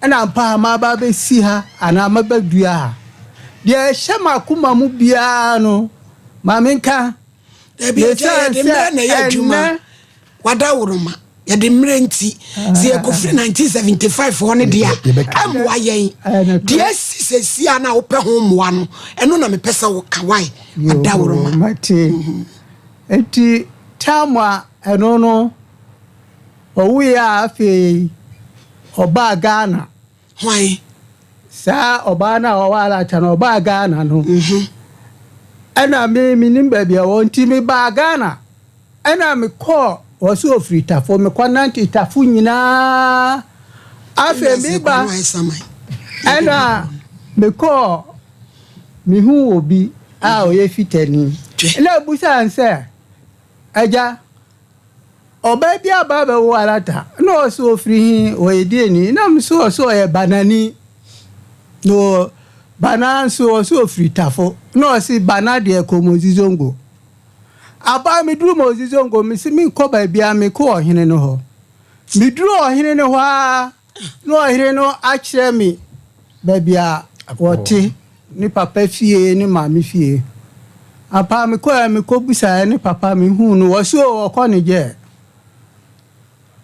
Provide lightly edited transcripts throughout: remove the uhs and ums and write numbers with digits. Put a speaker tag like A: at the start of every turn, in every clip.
A: ana pa ma ba be si ha ana ma ba dua ha de shema kuma mu bia no ma menka
B: e bi de na ya djuma wada woroma ya de mrenti se ekofri 1975 one dia amwa yen de sisi ana wo pe ho moa no eno na me pesa wo kawai wada woroma
A: mate enti tamwa eno no owu ya afi oba Ghana
B: why
A: sa oba na owala chana oba Ghana no ana me nimba bia wonti me ba Ghana ana me call waso free tafo me kwananti tafu nyina afi me ba ana me call me hu obi a oye fitani na busa anse aja oba bia baba wo alata no so free o edeni na mso so e banani no banan so free tafo no si banade komozizongo aba mi duru mozizongo mi si mi ko ba bia mi ko ohene no ho mi duru ohene no ho no ohene no a kire mi ba bia wote ni papa fie ni mami fie apa mi ko busa ni papa mi hu no wo so okone je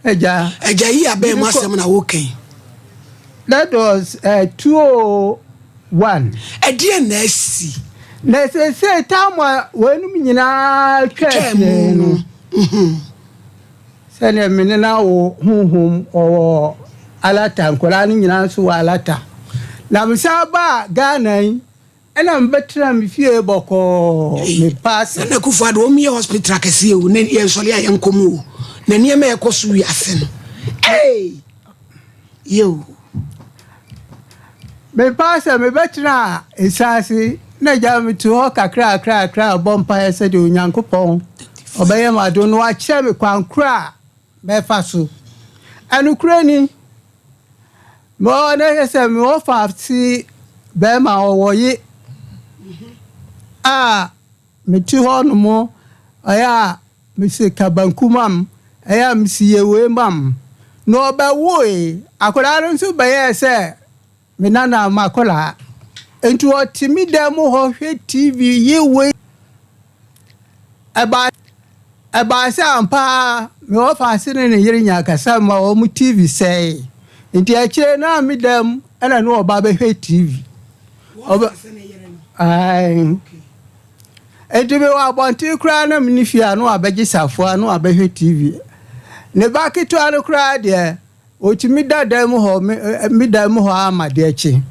A: eja
B: yi abe mo asem na wo kan
A: that was 201
B: edie na si
A: na se tamwa wenu nyina twese no sene menena wo hunhum o alata nkola ni nyina so alata na msaba Ghana ena mbetra mi fie boko me pass
B: na kufado o mi hospital kase o na ye sole ya nkomu na niema e kosu ase no yo
A: me pass me betra esase na jam to kakra bompa ese de onyankopon obeye mado no a kire me kwankra be faso anukura ni mo na ese me ofa ti be ma owoye me ti ho no mo aya me se kabankumam aya me si yewe mam no ba wo akola nso be ese me nana makola entu otimi dem ho hwe TV yewe aba sampa me ofa sene ne yirinya kasa ma o mu TV sei enti akire na me dem ana no oba be hwe TV oba ai enti be wa bonti kra na minifia no abeji safo no abehwe TV ne baketo anu kra de otimi dadam ho mi dam ho amade achi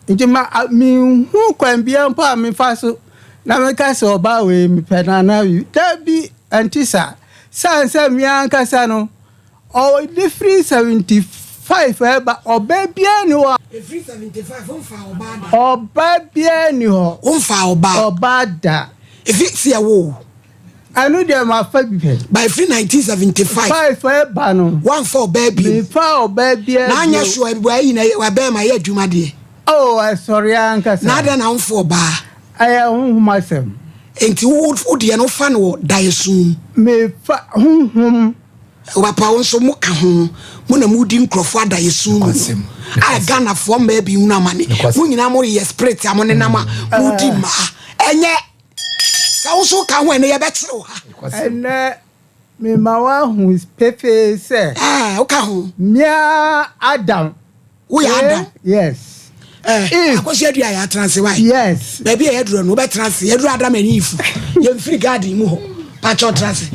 A: nti ma mi hu kwambia mpa mi faso na me ka se oba we mi penana wi tabi antisa sansa mi ankasa no o di free 75 eba oba bia ni ho
B: free 75 on fa oba da
A: oba bia ni ho
B: on fa oba
A: da
B: if it's ya wo
A: anu de ma fa bi
B: by free 1975
A: 5 eba no
B: one for baby
A: mi fa oba bia
B: na anya so ebu ayi na wa be ma ya adwuma de
A: oh sorry ankasa
B: na da na on for ba
A: aya hu masem
B: enti wo de no fa no dayesu
A: me fa hu
B: wa pa won so mo ka ho mo na mu di nkrofo dayesu a Ghana for baby hu na mane mo nyina mo ye spirit amone na ma mo di ma enye ka wo so ka ho ene ye betrew ha
A: ene me mawa hu pepe se
B: o ka ho
A: mia Adam
B: wo ya Adam
A: yes
B: akosi adua ya transfer why
A: yes
B: baby e duro no be transfer e duro Adam ani ifu ye free garden mu ho patcho transfer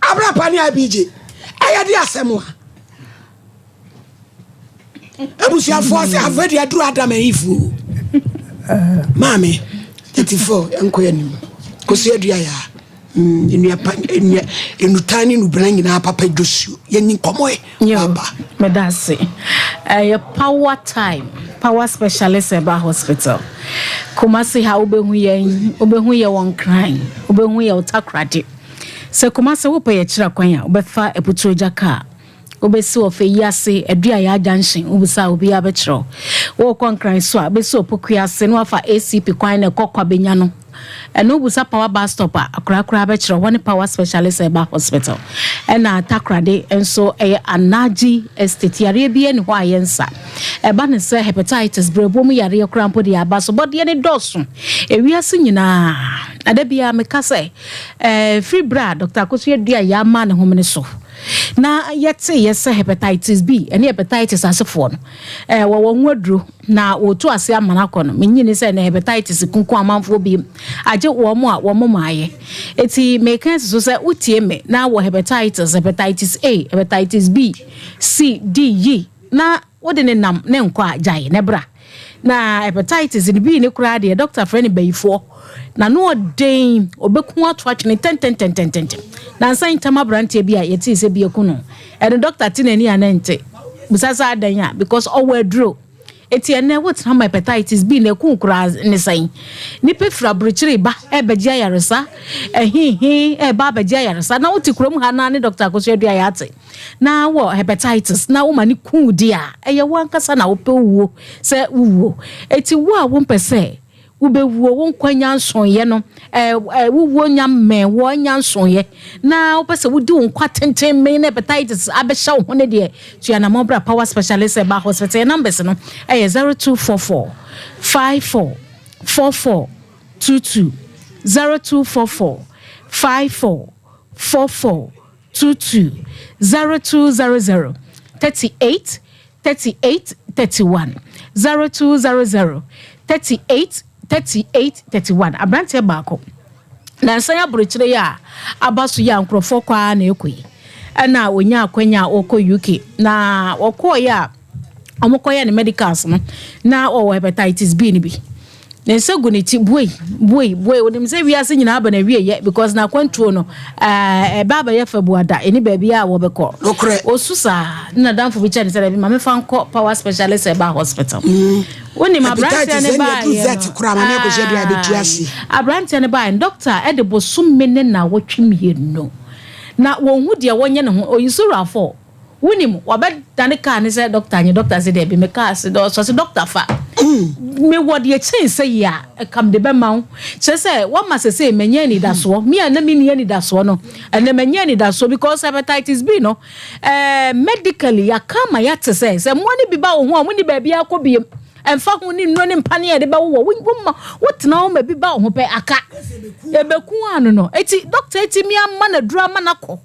B: abra pani abije aya di asemo ebusi afo se avedi aduro Adam ani ifu mami 34 enko yanim kosi adua ya enutani no brangi na papa dosu yeni komo baba
C: medase power time power specialist eba hospital Kumasi ha obehu ye won crying obehu ye utakrade se Kumasi wo pe ye kira kwan a obefa eputroja ka obesi ofe yase adua ya junction obusa obi abekiro wo kon crying so abesi opokuase no afa ACP kwan na kokwa benya no eno busa power bus stop akra be kire one power specialist eba hospital ena takrade enso anaji estate yare bi eni ho ayensa eba ne se hepatitis brebo yare krampo de aba so body ne doso ewiase nyina adabia meka se free bra Dr. Akosua dua ya ma ne homene so na yetse yese hepatitis B ene hepatitis asefo no wo nwoduro na wotu ase amana kono menyini se na hepatitis kunku amanfo bi age wo mo a wo maaye eti meka so se utie me na wo hepatitis A hepatitis B C D E na wode ne nam ne nkwa ajaye ne bra na hepatitis ni bi ne kura de doctor friend bayifo na no den obeku atwatwe ne 10 na nsan tama brantie bi a yeti se bi ekunu and doctor tinani anente busasa adanya because owadro eti ene wotna hepatitis B na kunkura ne san ni pefra bruchiri ba ebegia yaresa eba begia yaresa na woti kurom ha na ne Dr. Akosua dua yate na wo hepatitis na wo mani kun dia eye wankasa na wo pe wuo se wuo eti wo a wo mpese ubewuo won kwanya nsonye no wuwo nyamme wo nyansonye na opese wudi won kwatenten me na hepatitis abehya wo ne de tua na mobra power specialist eba hospital numbers no 0244 54 44 22 0244 54 44 22 0200 38 38 31 0200 38 3831 abrantie baako na nsan abrochire ya abaso ya nkrofo kwa na ekoyi na onya akwanya okọ UK na okoya omokoya ne medicals no na o hepatitis B ni bi na nsegu ne ti boy onim se wiase nyina aba na wieye because na kwantuo no baba ya fabuada eni baabi a wo bekọ osusa na danfo bi chane se bi ma me fa nko power specialist eba hospital woni ma branch ne ba abranch ne ba doctor edebo summene na wotwimie no na wonhu de wonye ne ho oyisuru afọ woni mu wabedane ka ne se doctor nye doctor se de bi me ka se do so se doctor fa me wodi e chen se ya kam de be mawo se wa ma se menye ni daso me na me ni daso no ene menye ni daso because hepatitis B no medically ya kama ya te se mo ni bi ba wo ho mo ni ba bia akobiem enfa hu ni no ni mpane e de ba wo wotena wo ma bi ba ho pe aka ebeku anu no eti doctor eti mi amma na dura ma na ko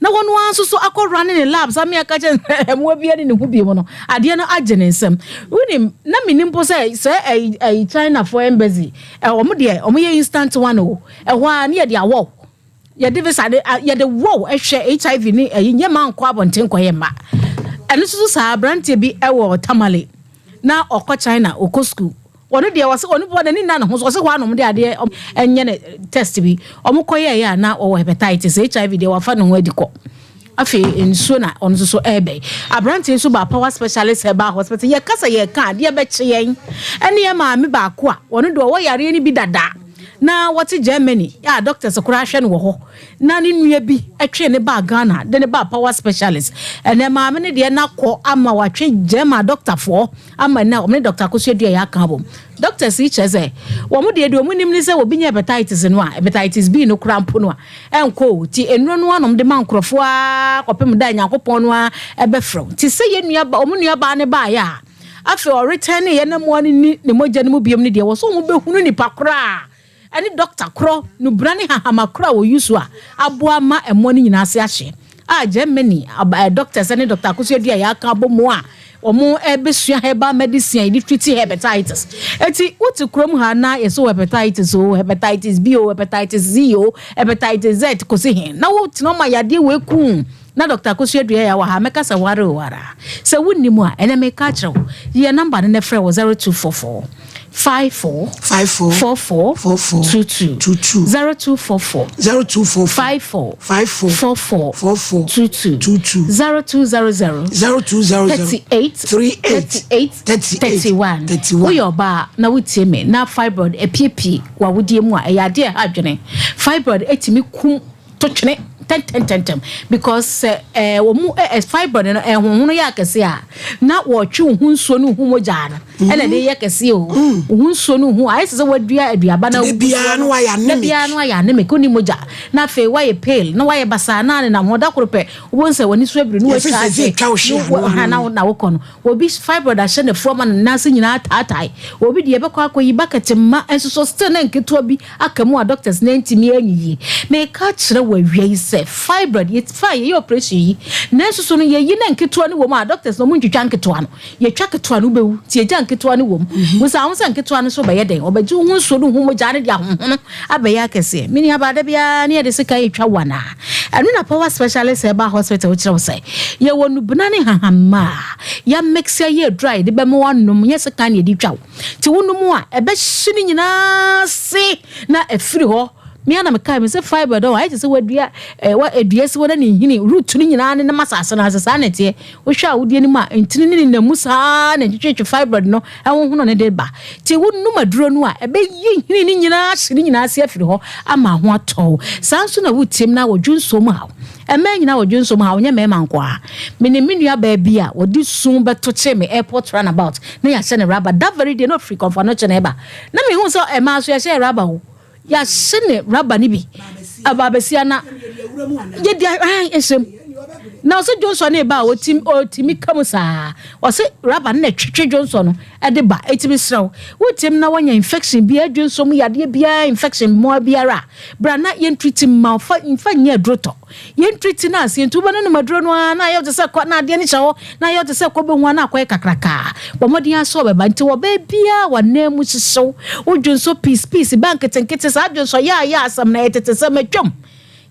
C: na wonu anso so akọrọ ne labs ami aka je mo bia ne hu bi mo no ade no agene nsem woni na minimpo say China for embassy omo de omo ye instant one o ho a ne ye de awo ye de visa ye de wo ehwe HIV ni ye man kwa bonten kwa ye ma eno so sa brantie bi ewo tamale na okọ China okọ school onu de wase onu bo ni na ho so se ho anom de ade enye ne test bi omukoye ya na o hepatitis HIV de wafa no ho adiko afi enso na onu so ebe abrantie so ba power specialist eba hospital ye kasa ye ka de be kyeyen ene ye ma me ba ko a onu de wo yare ni bi dada na what Germany ya doctors kura hwe no ho na ni nua bi atwe ne ba Ghana de ne ba power specialist ene ma me ne de na ko ama watwe German doctor for ama na o me Dr. Akosua dua ya kan bom doctors each say wo mo de mu nim ni say obi nya hepatitis no a hepatitis B no kura mpo no a enko ti enuro no anom de man krofo a kopem da Nyankopon no a ebe fro ti say ye nua ba o mo nua ba ne ba ya afi o return ye na mo ni ne moja ne mu biem ne de wo so mo be hunu ni pakra ani doctor kro no brani hahama kro wo yusu a aboa ma emo ni nyina ase ahye a Germany doctors ani Dr. Akosua dua ya kan bomo a omo ebesua heba medicine ni treat hepatitis eti uti krom ha na yeso hepatitis o hepatitis B o hepatitis Z o hepatitis Z ko se hen na wo tino ma yade we ku na Dr. Akosua dua ya wa ha meka se wara se wonni mu a ene meka kire ye number ne frɛ wo 0244 54 44 22 0244 54 22 0200 38 we oba na wutie me na fibroid epiepie wa wodie mu a eyade adwene fibroid etimi kum to twene 10 because wo mu fiber no ehunhunu ya kese a na wo twe hunsuo no humoja na ene de ye kese o hunsuo no hu ayese wadua aduaba na
B: bia no
C: aya ne me koni moja na fe wa ye pale na wa ye basa na na moda korope wo nse woni so abiri no wa cha na wo kono obi fiber da hye ne forma na se nyina tatai obi de be kwa akoyi bucket ma enso so still na nketo bi akamu a doctors na ntimi anyiyi me ka kire wa wie se fibroid it's fine your operation yi na so no ye yi na nketo ne wo ma doctors no mu ntwitwa nketo no ye twa keto no bewu tie gya nketo ne wo mu sa won se nketo no so be ye den obaji hu so no hu mo jare dia hohono abaya kese mini abada bia ne de sika ye twa wana anu na power specialist eba hospital kire wo se ye wonu buna ne hahama ya mix ye dry de be mo wanum ye sika ne di twa ti wonu a ebe hye nyina se na afiri ho me ana me kai me se fiber do I just say wadua wa adua se wona ne hini root ni nyina ne masase na asesa na tie wo hwa wodie ni ma ntini ni na musa na twetwe fiber no ehun hono ne de ba ti wonu maduro no a ebe yi hini ni nyina hye ni nyina se afiri ho ama ho ato sanso na wutim na wodwunso mu ha ema nyina wodwunso mu ha onye me mankwa me ne menua ba bia wodi sun beto che me airport runabout na ya hye ne rubber that very day no free comfort no che na eba na me hu so ema so ya hye rubber ho ya hye rubber ni bi ababesia na ye dia esem na so Johnson e ba o timi kamusa o se rubber na twetwe Johnson no e de ba etimi srew wo tim na wanya infection bia Johnson mu yade bia infection mo biara bra na ye treat ma fa nya droto ye treat na ase ntuba no maduro no na ye se kwa na de ni hye ho na ye se kwa be hu na kwa kakraka bo modin aso be ba nti wo ba bia wa na mu hyehyw wo Johnson peace bank tenkete sa Johnson ya asam na etete se matwam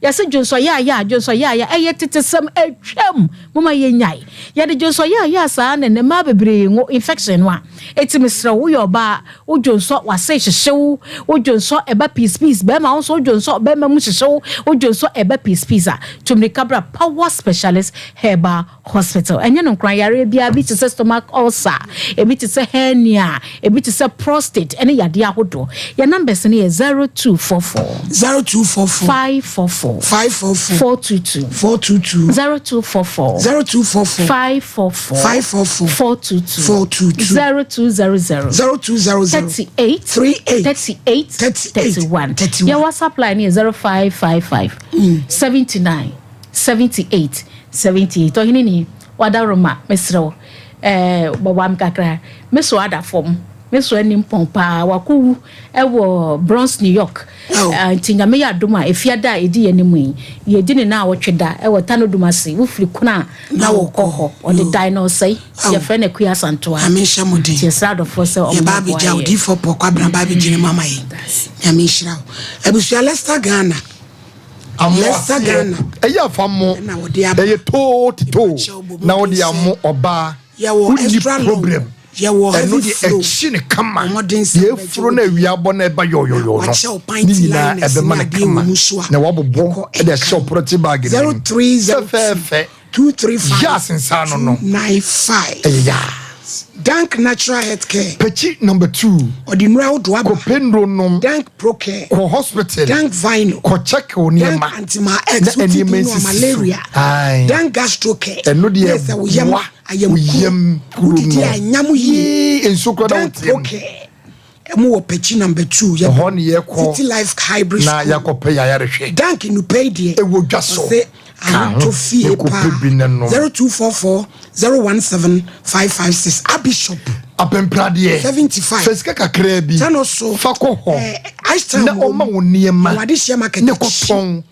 C: ya se Johnson ya tete sam atwam mama ye nyai ya de Johnson ya sa na ne ma bebre ngo infection wa etimi sra wo yo ba wo Johnson wa se hyehyw wo Johnson eba peace be ma wo so Johnson be ma mu hyehyw wo Johnson eba peace a tumri kabra power specialist Herbal Hospital enye no kran yare bia bi te stomach ulcer ebi te se hernia ebi te se prostate ene yade ahodo ya numbers ne 0244 544 422 0244 544 422 0200 38 your WhatsApp line is 0555 79 78 78 ohini ni wadaroma mesro baba mkakra meso ada form meso ani mpompa waku ewo Bronx New York tinga me ya doma efiada edi animu ye di ne na wotweda ewo tanodumase wo firi kuna na wo koho o de dinosaur ye friend akua santoa
B: amisha mudi
C: ye srado for se o
B: baby jaudi for pokwa bra baby jini mama yi amisha ebusia Leicester Ghana Leicester Ghana
D: eya famo eye to na wo de amo oba
B: wo extra problem
D: eno de ekine kama ye furo na wiabo na eba yo no ni na ebe ma kama na wabobo e de shop protein bag
B: 030 235
D: yes insano no
B: 95 Dank Natural Healthcare.
D: Petit number 2.
B: Ordinary do aba.
D: Kopendro nom.
B: Dank Procare.
D: Ko hospital.
B: Dank Vino.
D: Ko check oniema.
B: Dank Antima X. Malaria. Dank Gastrocare.
D: Eno de wa ayem
B: kudidi anyamu yi.
D: Ensokro da
B: wotem. Procare. Emu wo Petit number 2.
D: Ye ho ne ye ko.
B: City Life Hybrid.
D: Na yakope ya rehwe.
B: Dank Inupedie.
D: Ewo dwaso.
B: To fee 0244 017 556 Abishop
D: apempradie
B: 75
D: feska kakra bi
B: tanoso
D: fako ho
B: na
D: oma woniema
B: wade hia market
D: ne koton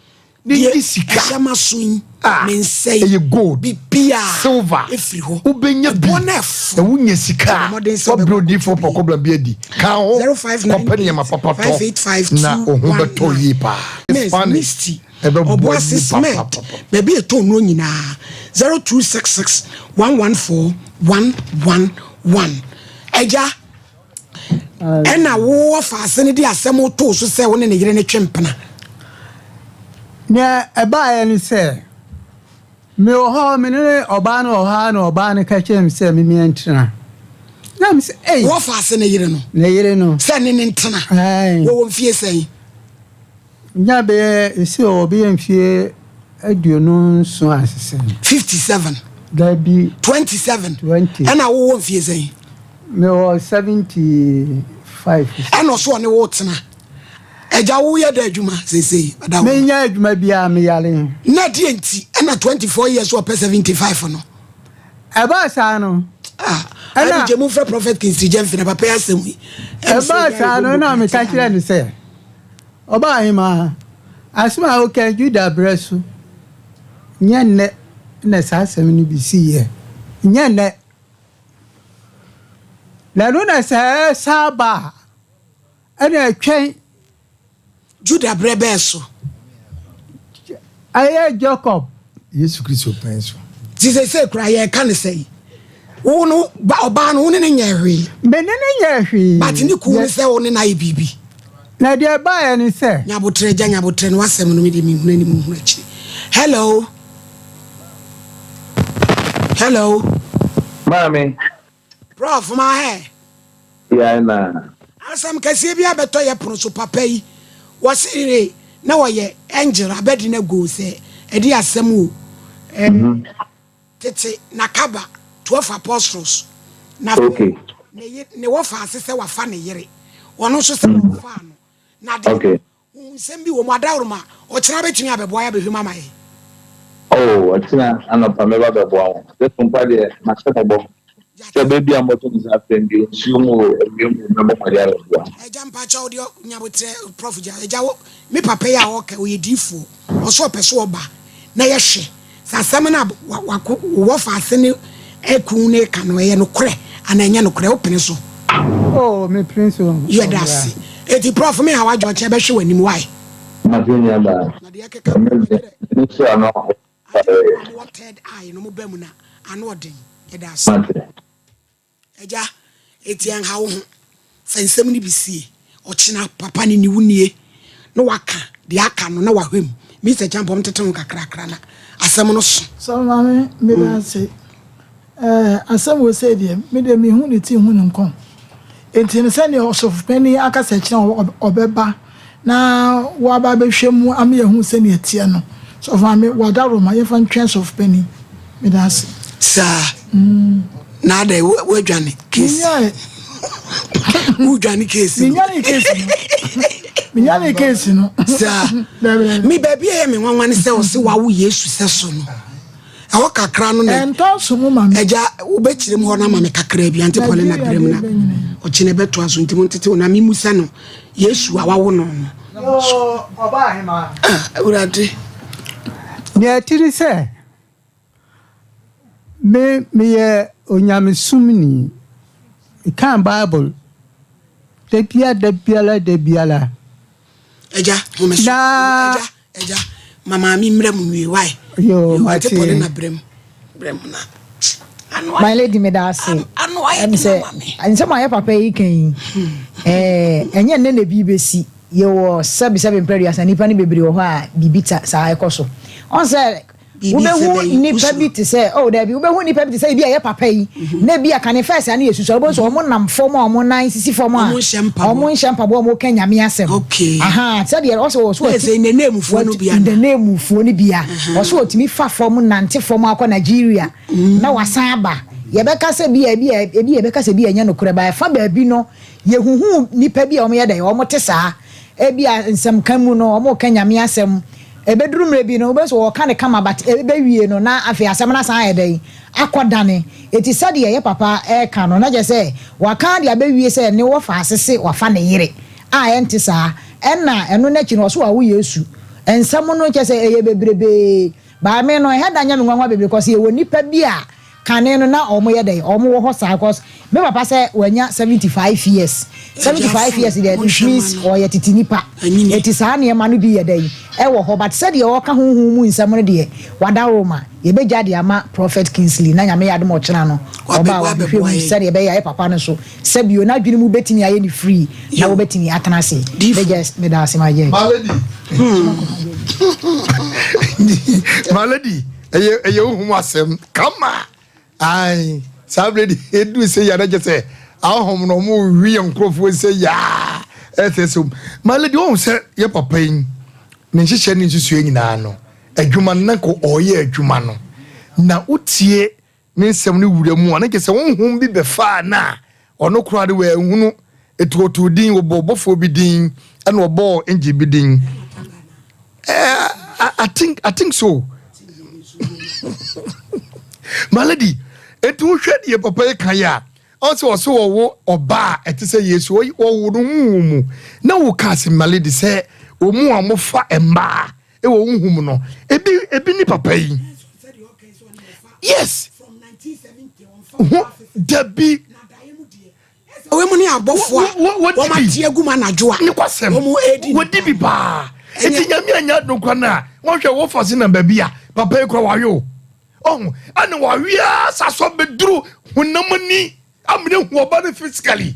D: ni sika
B: hia sun mensei
D: e gold
B: bibia
D: silver
B: efiri ho
D: ubenya bonef e wunya sika obrodi for pokobla bi adi ka ho
B: 059
D: ma papa to
B: 585
D: na ohun to yipa
B: Spanish Obuasi cement maybe a ton no nyina 0266 114 111 eja ena wo fa asene di asem to so se wo ne yire ne twempena
A: ne eba ya ni se me oho me ne oba na oha na oba ne ka chem se me mi entra na me se
B: wo fa asene yire no
A: ne yire no
B: se ne ntena wo mfie sen
A: nya be esi obi mfie aduonu so asese
B: 57
A: that be
B: 27
A: 20
B: and I won't fear saying
A: me was 75
B: and also on the water eja wo ye da adwuma say
A: me nya adwuma bia me yale
B: na dienti and 24 years or 75 no
A: eba sa no
B: ana je mu fra prophet Kingsley Jemfi na papa asem
A: eba sa no na me ka kire ni say oba hima asma o kan juda bresu nya ne na sa asem ni bi si ye nya ne la no na sa saba ana twen
B: Juda brebeso
A: aye Jacob
D: Yesu Kristo penso
B: Jesus say cry ye can say wo no ba oba no ne nya hwe
A: me ne nya hwe
B: but ni ku ne say wo ne na bibi
A: na de ba ya ni say
B: nyabotre no asem no me de mi hu ani mu hu achi hello
E: Mami
B: prof ma he
E: ya na
B: asam kase bia beto ye pro so papa yi wasire na wo ye angel abedi na go say edi asem o tete nakaba 12 apostles na
E: okay
B: ne wo fa asese wa fa ne yere wono so se wo fa no na de
E: okay
B: nsem bi wo madawroma o kira betumi abebo ya behwema mai
E: oh atina anopa me ba bebo awo de tumpa de ma se bobo se baby amoto ni za fendi nsumo emiemu me bo maria lo
B: eja mpa cha odio nyabotre prof ja eja wo me papa ya wo ka oyedifu o so peso oba na ye hwe sasem na wo fa ase ne ekun ne ka no ye no kre ananya no kre opene so
A: oh me prince
B: ye dasi eti prof me hawa jo che be hwe wanim why
E: ma tinya ba
B: na de akeka
E: ni so ano
B: watered eye no mo bamu na ano odin ye dasi eja eti an hawo ho fansem ni bisie ochina papa ni wunie no waka de aka no na wahwem Mr. Champom tetem kakrakra na asem no so
F: mama me da say asem wo say de me de me hu ni ti hu ni nkom enti ne se ne osof pani aka se kire obeba na wa ba be hwemu am ye hu se ne tie no so fa me wadaro ma ye fa ntwen sof pani me da say
B: sa na de wadwane case wadwane case
F: minyane case no
B: sa mi baby e me nwanwan se o se wa wo Yesu se so no e wo kakra no na
F: ento so mu ma
B: eja wo be kire mu ho na ma me kakra bi ante pole na brem na o kine beto aso ntimo ntete na mi musa no Yesu awa wo no
A: oba hima
B: urade
A: ne atiri se me ye onyamesumni kan bible de biala
B: eja mo me eja mama mi mrem wi why
A: yo
B: ante pole na brem na
G: my lady me da say am say anse my papa yi kan enye ne na bi besi ye wo 77 prayers ani pa ni bebre wo ha bibita sa ekoso on say ubehu ni pabi ti say oh there be ubehu ni pabi ti say bia ye papa yi na bia kan first ani yesu so bo so omo nam form omo nan sisi form a omo nhempa bo omo kan nyame asem aha say there also so
B: in the name fu no bia
G: in the name fu no bia also otimi fa form nante form akọ Nigeria na wasan aba ye beka say bia ye beka say bia nya no kure ba fa ba bi no ye huhu ni pabi omo ye da omo te saa e bia nsem kan mu no omo kan nyame asem ebeduru mrebi no obeso wo kan kama but ebewie no na afi asem na san yedai akodane eti sade ye papa e kan no na je se wa kan de abewie se ne wo fa asese wa fa ne yire a enti sa enna eno na chi no so wa wo Yesu ensam no che se eye bebrebe ba me no he danya me nwanwa bebre ko se ye woni pa bi a kane no na omo yedai omo wo ho sa cause me papa se wanya 75 years 75 years there it means or yet tinipa eti sa na ma no bi yedai e wo ho but said ye wo ka honhom mu nsam no de wadaroma ye be jade ama prophet Kingsley na nyame yade mo kena no oba wa hwe mu said ye be ya papa no so sabio na dwene mu betimi aye ni free na wo betimi atana se be just me da se ma ye
D: malady eye ohum asem kama ai sabredi edu se ya na je se ahom no mu wi enkrofo se ya etesum malady o se ye papa yin ne nhihye ne nsusu nyina no adwuma na ko oye adwuma no na utie ne nsɛm ne wura mu ana ke sɛ honhom bi bɛfa na ɔno kora de wa hunu etuotu din obofo bi din ana obo enji bi din I think so malady etu hwɛ de papa e kan ya also wo oba etise Yesu wo mu na wo kasi malady sɛ omu amofa emma e wo nhum no ebi ni papa yi yes from 1970 Debbie
B: we mu ni abofo wo ma tie aguma na joa
D: ni kwasem wo di bi ba eti nyame anya dokwa na wo hwe wo fose na ba bia papa e kro wayo ana wawia saso beduru hunamani amne hu oba no physically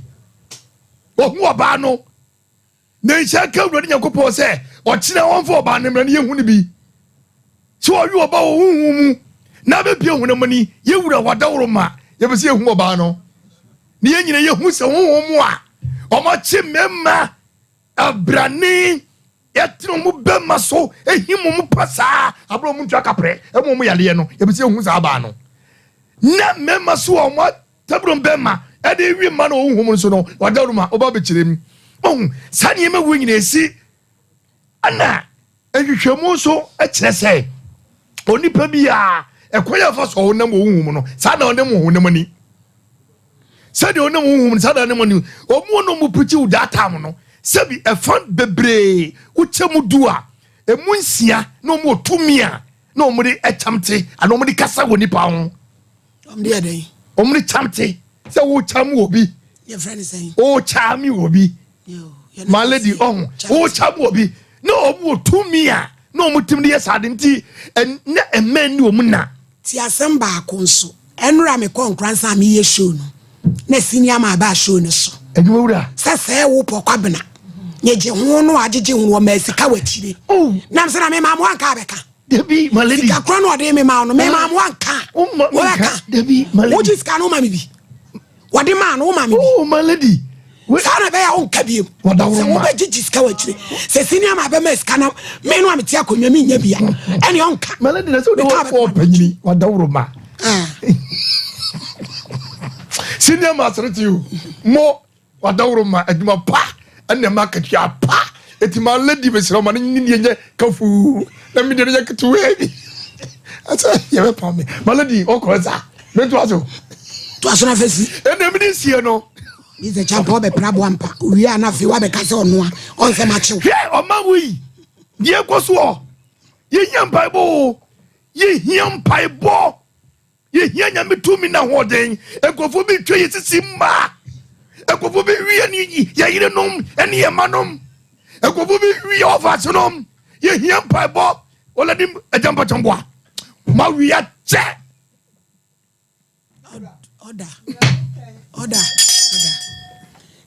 D: hu oba no na ncha ka wuro nyakopo se o kina won fo oba ne mra ne yehu ne bi so owi oba wo hu mu na be bia hunamani ye wura wadawro ma ye be se yehu oba no ne ye nyina yehu se hu mu a o ma chi memma abrani yatino mu bema so ehimu mu pasa abro mu ntwa kapre emu mu yale no ye be se hu sa ba no na memma so o ma tabro bema e de wi ma no hu mu so no wadawro ma oba be kirem sani ema wo nyina esi ana ehwehwemu so e kire se onipa bia ekoya fa so wonam wo hu mu no sa na onam wo honam ni sa de onam wo hu mu sa da onam ni omu no mu puchi udata mu no sebi efan bebre uchemu dua emu nsia na omu otumia na omu de echamte ana omu de kasa woni pa ho
B: omu de adan
D: omu de chamte se wo chamu obi
B: your friend is saying
D: o chami obi my lady o chamu obi na omu otumia na omu timde yesade nti na emen ni omu na
B: ti asem ba akonso enura me konkransa me ye show no na senior ma ba show no so
D: edwura
B: sese wo pokwabena yeje ho no agege ho ma sika watire nam se na me ma mo anka beka
D: Debbie my lady
B: sika kro no de me ma no me ma mo anka wo aka
D: Debbie my lady
B: wo ji sika no ma me bi wode ma no ma me bi
D: my lady
B: sana be ya onka bi se wo be gigi sika watire se senior ma be ma sika na me no am tie akonwa me nya bia ene onka
D: my lady na so do wo panyini wadawro ma senior master to you mo wadawro ma aduma pa ene market ya pa eti my lady be sira ma ni nye kafu na mi de ya ketu we asa ye be pa me my lady o ko za me to aso
B: na fesi
D: ene mi ni sie no
B: ize champo be prabo ampa wi ana fi wa be kase ono a on se ma chew
D: hwe o ma wi ye koso o ye hiam bible ye hiam bible ye hia nya metumi na hoden ekofo bi twa yesisi ma ekofo bi wi ani ye yire nom ene ye manom ekofo bi wi over sonom ye hia bible oladim ejamba chamboa ma wi ya che
B: order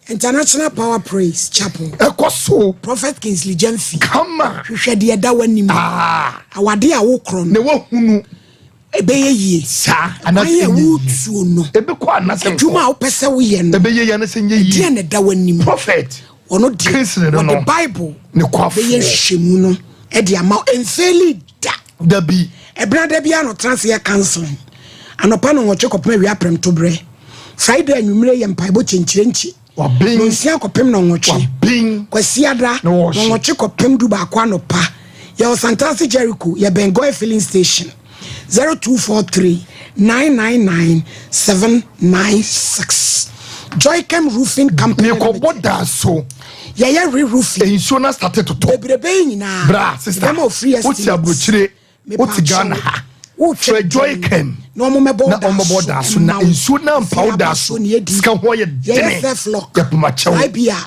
B: International Power Praise Chapel
D: ekoso
B: Prophet Kingsley Jemfi
D: kama
B: hwehwe de da wanim awade a wo kro
D: ne wo hunu
B: ebeye yie
D: sa
B: anase wutuo no
D: ebe ko anase
B: adwuma wo pese wo ye no
D: ebeye ye anase nye yie
B: die ne da wanim
D: prophet
B: ono de the Bible
D: ne kwafo
B: beye hwemu no e de ama enfeli da
D: bi
B: ebra da bia no transfer cancel anopa no woche kopema wi aprem to bre Friday anwumre ye mpaibo chenchirenchi
D: wabing
B: no nsia kopem no woche
D: wabing
B: kwasiada no woche kopem du ba kwa no pa ye Santasi Jericho ye Bengoy filling station 0243-999-796 Joycam Roofing Company
D: ko boda so
B: ye re-roofing
D: insurance started to talk
B: bebrebe nyina
D: bra sister what's your brochire what's Ghana for Joycam
B: no mo mebo
D: da so na insurance powder so ska ho ye dene ye puma chew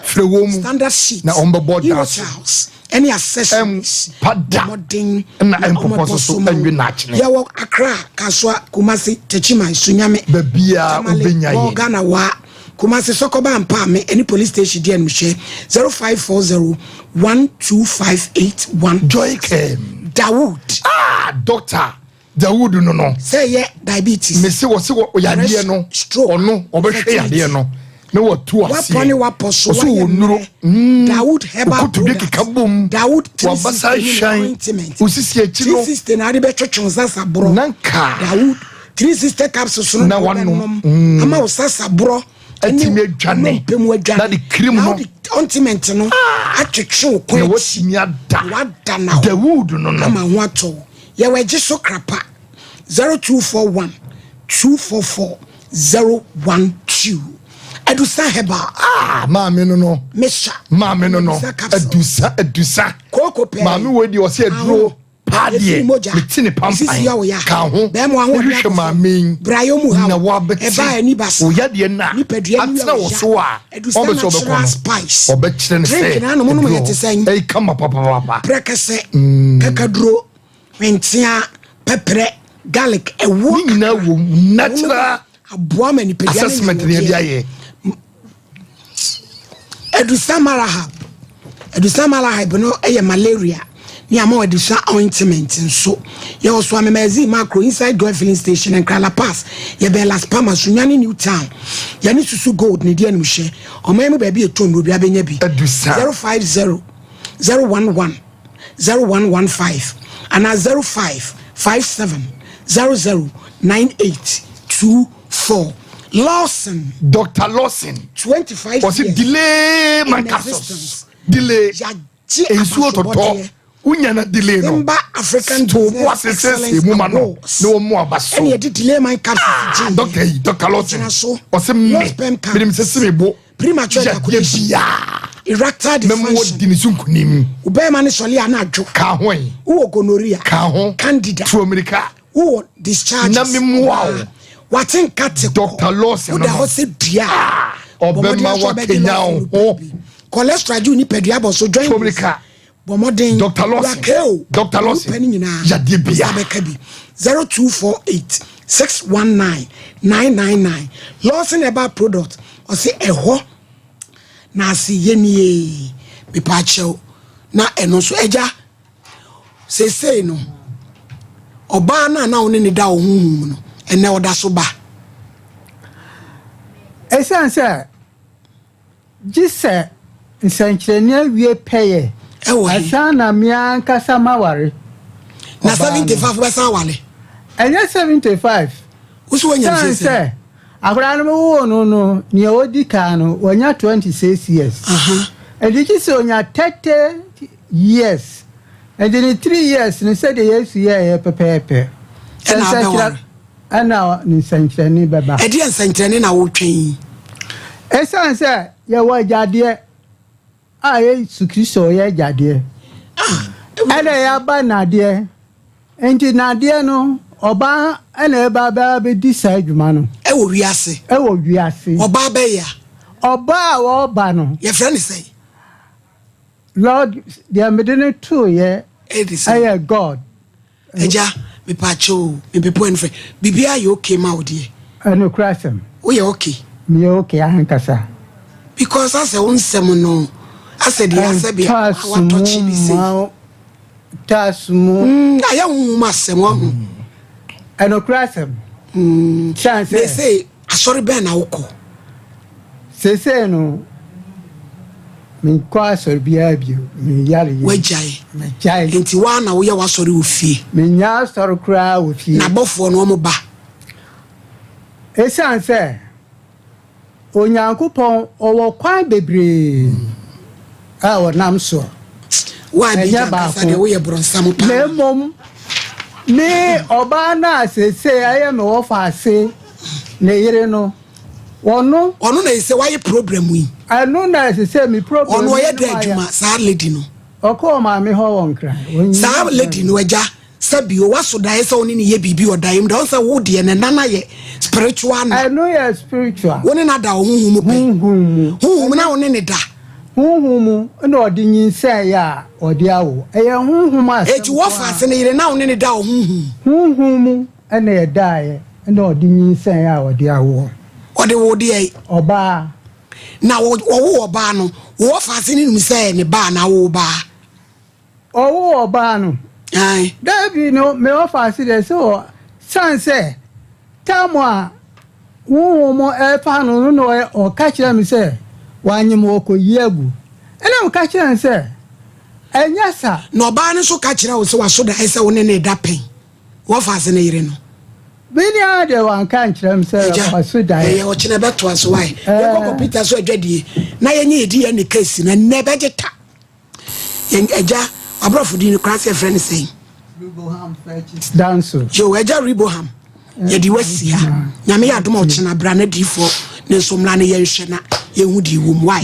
D: frewo mu
B: standard sheet
D: na ombo da so
B: any accessories
D: pada na empopo so anwi na chine
B: ye wo Accra Kaswa Kumasi Techima Sunyame
D: babia obenya ye
B: Ghana wa Kumasi Sokoba ampa me any police station dia no hwe 0540-12581
D: Joycam
B: Dawood
D: doctor Dawood no
B: say ye diabetes
D: me se wo yade no ono obehwe yade no na watu ase
B: wapone waposo
D: so wonuro
B: Dawood herbal
D: kabum
B: Dawood
D: wabasa shine usisi echi no
B: 360 na ade betwetwe sasa bro
D: nanka
B: Dawood 360 capsules no
D: na wano
B: ama usasa bro
D: atimi adwane na de cream no
B: ointment no atwetwe ko
D: na watimi ada
B: wada na
D: Dawood no
B: ama ho ato ye weje so krapa 0241 244 012 Edusa heba
D: maame no
B: mesha
D: maame no edusa
B: koko pe
D: maame we di o se aduro paadie metine pampan ka ho
B: be mo ahwo
D: hwehwe maame
B: brayo mu ha
D: na wabeti
B: eba ani baso
D: o yade na atena wo so a obeso obekono
B: spice
D: obekire ne se
B: na no mo yete sen
D: ei kama papa
B: prekese kakaduro mentia pepre garlic ewo
D: na wo natural
B: aboa mani pedia
D: assessment ne dia ye
B: Edusa malahab no eye malaria ni ama edusa ointment nso ye oso amemazi macro inside Joy filling station and Krala Pass ye be Las Palmas Sunyani New Town ye ni susu gold ne dia nimhye omamu ba bi etom obi abenya bi
D: Edusa
B: 050 011 0115 and 0557 009824 Lawson
D: Dr. Lawson
B: 25
D: was it delay my castles delay ensuo toto unya na delay no
B: Simba African
D: to what success mu ma no no mu abaso
B: and you delay my castles
D: Dr. Lawson was me se mebo
B: premature ejaculation erectile
D: memo di ni sunkunim
B: ubema ne sole ana adwo
D: ka ho yi
B: wo gonorrhea
D: ka ho
B: candida
D: to America
B: wo discharge
D: na memo
B: watin kate
D: Dr. Lawson
B: no wo se dia
D: obema wa Kenya ho
B: cholesterol ju ni pedua bo so join
D: America
B: bomodin
D: Dr. Lawson ya de bia
B: 0248 619 999 Lawson about product o se eho na asi yenie me pa chew na eno so eja sesei no oba na wo ne da wo huhum no ene oda so ba
A: esanse gise nsankyerenia wie peye asana mia nkasa maware
B: na 75 besa wale
A: enye 75
B: usu wanya sese
A: akura no wo no ne odi ka no wanya 26 years ediki se onya 30 years and in 3 years ne said yes ye pepepe ana ni sankyereni beba
B: edi sankyereni na wo twen
A: esanse ye wa jade aye sukristo ye jade ana ya ba na de enti na de no oba ana eba ba be di sa adwuma no
B: e wo wiase oba ba ya
A: oba wo ba no
B: ye friend say
A: Lord they made to ye I God
B: eja me pacho me people en friend bibia you okay ma odie
A: no crasem
B: we okay
A: me okay ahankasa
B: because as onsem no ase dia ase bia what touch me say
A: tasmu
B: aya nwuma asem wo
A: no crasem chance
B: they say asori ben na woko
A: sese no me kwa sori bia bio me yare
B: wajai
A: me jai
B: enti wa na wo ye wasori ofie
A: me nya sori kra ofie
B: na bofo no mo ba
A: esanse onyankopon owo kwan bebre a wonam so
B: wa bi kasa de wo ye bronsam pa
A: lemom ni oba na sese aye me wo fa ase ne yire no ono
B: na ise why problem wi
A: anu na sese mi problem
B: ono ye da adwuma sa lady no
A: oko ma me ho won kra
B: sa lady no eja sabi o waso da ese oni ne ye bibi o da im da onsa wo de ne nana ye spiritual na
A: anu ye spiritual
B: woni na da huhum pe huhum na woni ne da
A: huhum na odi nyinse ya odi awo eye huhum ase
B: eti wo fa ase ne yire na woni ne da
A: huhum na ye da ye na odi nyinse ya odi awo
B: odi wo de
A: oba
B: na wo oba no wo fa ase ni numse ne ba na wo ba
A: oba no
B: ai
A: David no me offer ase de so sanse tamwa wo mo e fa no no o ka kire me say wanyem wo ko yiagu ena mo ka kire say enya sa
B: no ba ne so ka kire wo se waso da ese wo ne ne da pen wo fa se ne yire no
A: bini ade wan ka kire me say waso da
B: o kine beto aso why ye ko computer so adwadie na ye nye edi ne case na ne be geta yen eja abrofo di ne class friend say
A: Riboham fetches dance
B: yo eja Riboham ye di wasia nyame ya dom o kina bra na difo ne somla ne ye hwe na ye hu di wo mu why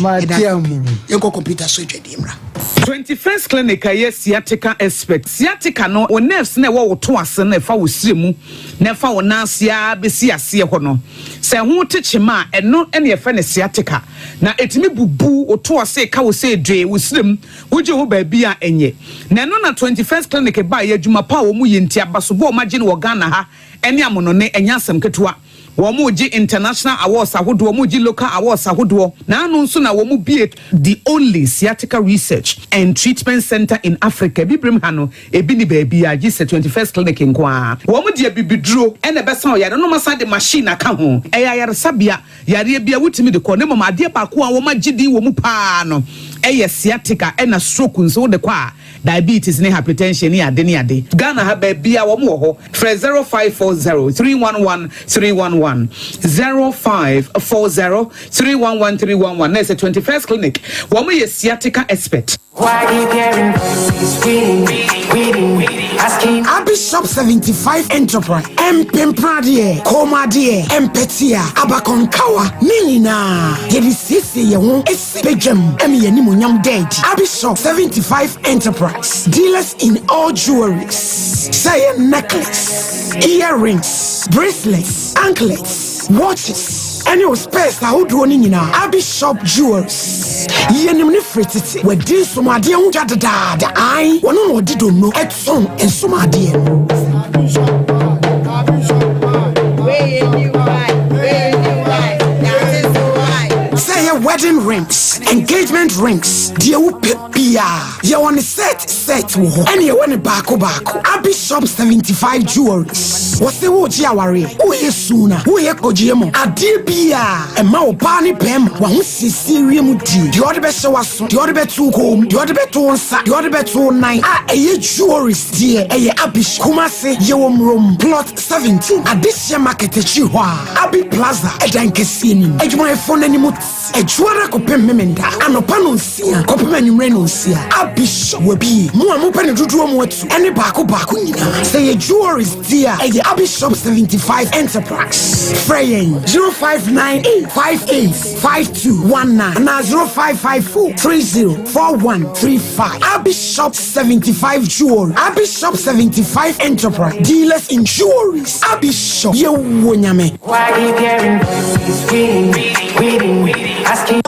B: ye ko computer so adwadie mra
H: 21st clinic aye sciatica expert sciatica no o nerves na wo to ase na fa wo siremu na fa wo nasia be si ase ho no se ho techema eno ene ye fa ne sciatica na etimi bubu o to ase ka wo se dwe wo sirem wo je ho ba bia enye na no na 21st clinic ba ye adwuma pa wo mu yenti abaso bo ma gine wo Ghana ha ene amono ne enya asem ketua Womuji international awards ahodo womuji local awards ahodo na anu nso na womu be the only sciatica research and treatment center in Africa bibrim hano ebi ni baby a gise 21st clinic nkwa womu de bibiduro ene besa oyare no masa de machine aka ho eyayare sabia yare bia wutimi de ko ne mama ade ba ko a woma gidi womu pa no eye sciatica ena stroke nso de kwa diabetes ne hypertension ne ade ne ade Ghana ha ba bia womu ho 0540 311 311 0540-311-311. That's a 21st clinic. Woman is sciatica expert.
I: Why you getting reading, asking
B: Bishop 75 Enterprise Empempradie Comadie Empetia Abakonkawa Nina Yedi Sisi Yawon Esipejam Emi Yanimunyam Dead Bishop 75 Enterprise Dealers in all jewelries say necklace, earrings, bracelets, anklets, watches, any of space that would run in Bishop Jewels. Yenim Nifrititi, where this Somadia Jadada, the eye, one on did know at song and Somadia. Say a wedding rings, engagement rings, dear Pia. You want a set, and you want a bako. Bishop 75 jewelries. What's the word Yawari? Who is sooner? Who is Kojimo? A dear Pia, and Mao Bani Pem, one Sicilian tea. The other best was the other bet to home, the other bet to one sack, the other bet to one night. A jewelries, dear, a Abish Kumase, Yawam Room, plot 17. A this year market at Chihuahua, Abi Plaza, a Dankasini, a my phone anymore. A Juara Copem Memenda, and a Panosia, Copman Renosia, a bishop will be more open to do more to any Baku Bakunina. Say a jewelry is dear, a Bishop 75 Enterprise. Fraying 0598585219 and 0554 304135. A Bishop 75 Jewelry, a Bishop 75 Enterprise. Dealers in jewelries, a Bishop. Yo, Wonyame.
I: why you getting reading, asking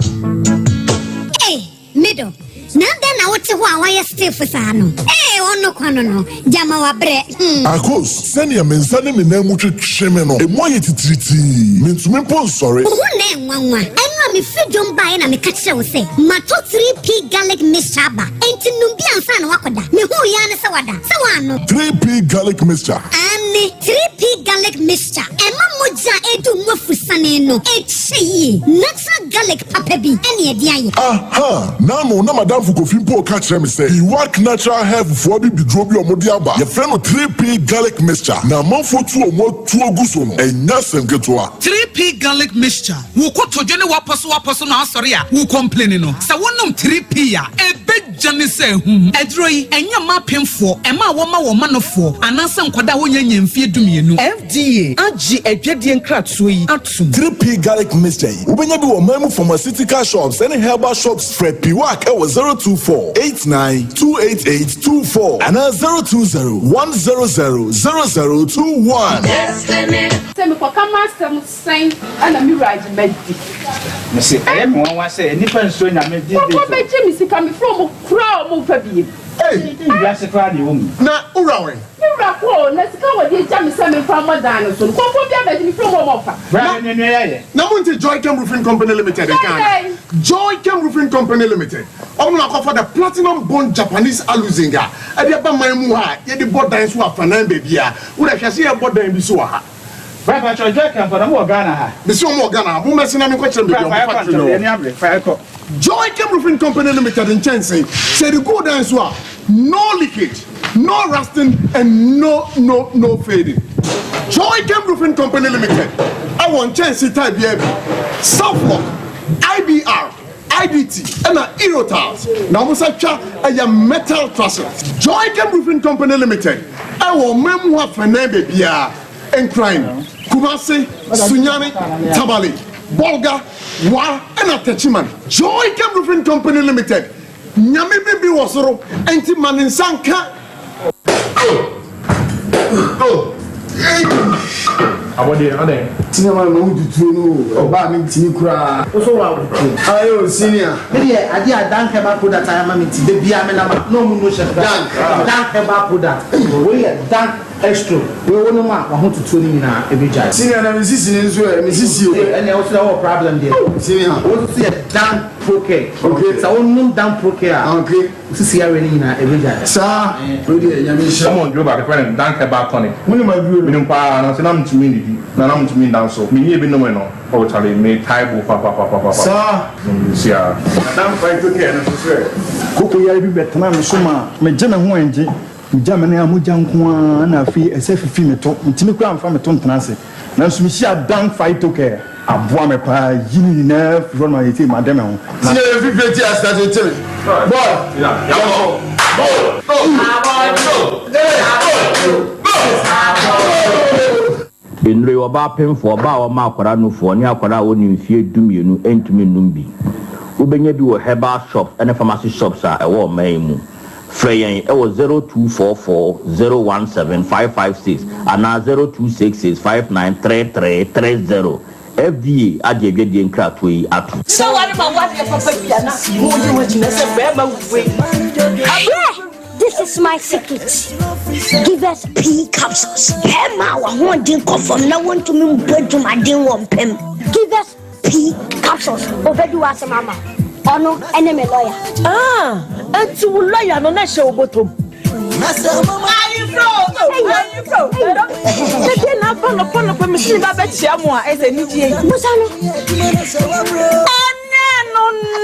J: Hey, middle. Nanda na wote ho awaya stiff sano. Ono kwano no. Jama wa bre.
K: Akos, send your mensane me na mu twetwe no. E mo ayetitriti. Mentumi pon sorry.
J: Wo na enwanwa. Enwa me fidom bae na me ka kire wo se. Mato 3P garlic mixture ba. Enti numbi ansa na wakoda. Me hu ya ne se wada. Se wano.
K: 3P garlic mixture.
J: Ani 3P garlic mixture. Ema moja edu mwafusane no. Echi. Natural garlic papa bi. Eni edi aye.
K: Aha, now na madam Fukofimpo catch me say he work natural hair for be drobi omodiaba. Your friend 3P garlic mixture. Na manfo tu omo tu oguso no. Enya semketoa.
H: 3P garlic mixture. Wo kotojo ne waposo na asori a wo complain no. Sa wonom 3P a ebejane se hu. Edroi enya mapemfo, ema wo ma nofo. Anasa nkwada wo nyanya mfie dumienu. FDA agi edwedie nkratso yi atum.
K: 3P garlic mixture. Ubenya bi wo mamu pharmaceutical shops and herbal shops for Piwak e 024-89-288-24 and 020-100-0021.
C: Say me for come some sign and a mirage meddi.
L: Me say I am one say nipa nso na me di.
C: Ko be je mi sika me from kra mo fa bi.
L: Hey, you are sekra de wo.
K: Na urawen.
C: Ura ko na sika wo di ja me say me from modan so. Ko bia be mi from mo fa.
L: Bra ne ne ye.
K: Na munti Joy Chem Roofing Company Limited in Ghana. Joy Chem Roofing Company Limited. I'm not for the platinum bond Japanese aluzinga. I be ba man mu ha, ye di board dance wa fanan baby a. Wo da hwese ye board dan bi so ha.
L: Papa Joy can for the more Ghana.
K: The so more Ghana, who messing on the question. Joy Chem Roofing Company Limited in Chelsea say the good answer, no leakage, no rusting, and no fading. Joy Chem Roofing Company Limited. I want Chelsea type here. Southlock, IBR, IDT, and Erotiles. Now we say a metal trusses. Joy Chem Roofing Company Limited. I want memoir for name and crime. Kumasi, Sunyani, Tabali, Bolga, Wa, and Atachiman. Joy Chem Roofing Company Limited. Nyami Bibi Wasoro, Anti Maninsanka.
M: Ade. Cinema no do tunu. Oba mi tini kura. Oso wa wutu. Ayo senior. Me ade adan keba product ayama mi ti de bia me na no mu no chef. Dan keba product. We dan extra. We wonu ma wa ho tutu ni na ebeja. Senior na mi sisi ni nso e mi sisi o. E na also have problem there. Senior. What to see dan proke. Okay. So wonu dan proke a. Okay. Sisi ya ni na ebeja. Sa. We dey nyame sha.
N: Come on, do ba the friend dan keba tonic.
M: Muni ma bi o.
N: Minum pa na se na mtumi ni na na mtumi dan so. Mi ni ebi no no. O chale me taibo pa.
M: Sa.
N: Sia.
M: Dan fight to care na so sure. Koko ya bi betana me so ma me je me ho enje. Jamani amuja nko na afi esefifi meto ntimi kura amfa meto ntanase na nso mi hia dan fight to care aboa me pa yini na from my team madam ho
K: See every very start to tell.
N: Boy.
O: Benre oba pemfo oba o ma akwara no fo ni akwara oni mfie dumienu entumi numbi ubenya bi wo herbal shop and pharmacy shops a ewo man mu Freyen, it was 0244-017-556 and now 0266-593330. FDA adjebe di nkratwe atu.
P: So what about what the papa
J: This is my secret. Give us P capsules. Emma, I want to confirm. No one to me to my dear one pen. Give us P capsules. Over to us, Mama. Oh no, enemy lawyer.
P: And to lawyer no na show bottom. Master Mama, are you from? They na pon me see ba betia mo a ese ni die.
J: Musano.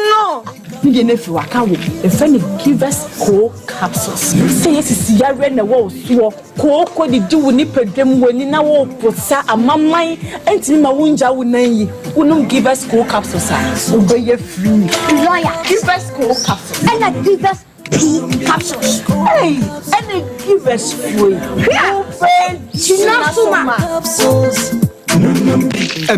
P: No. You never waka wo. The friend give us co capsules. Say yes is yare na wo so. Ko di do ni pedwem woni na wo posa amaman entimi ma wunja wo nan yi. Unum give us co capsules. Obey free.
J: Lawyer,
P: give us co capsules.
J: And I give us P capsules.
P: Hey, and they give us free.
J: Capsules.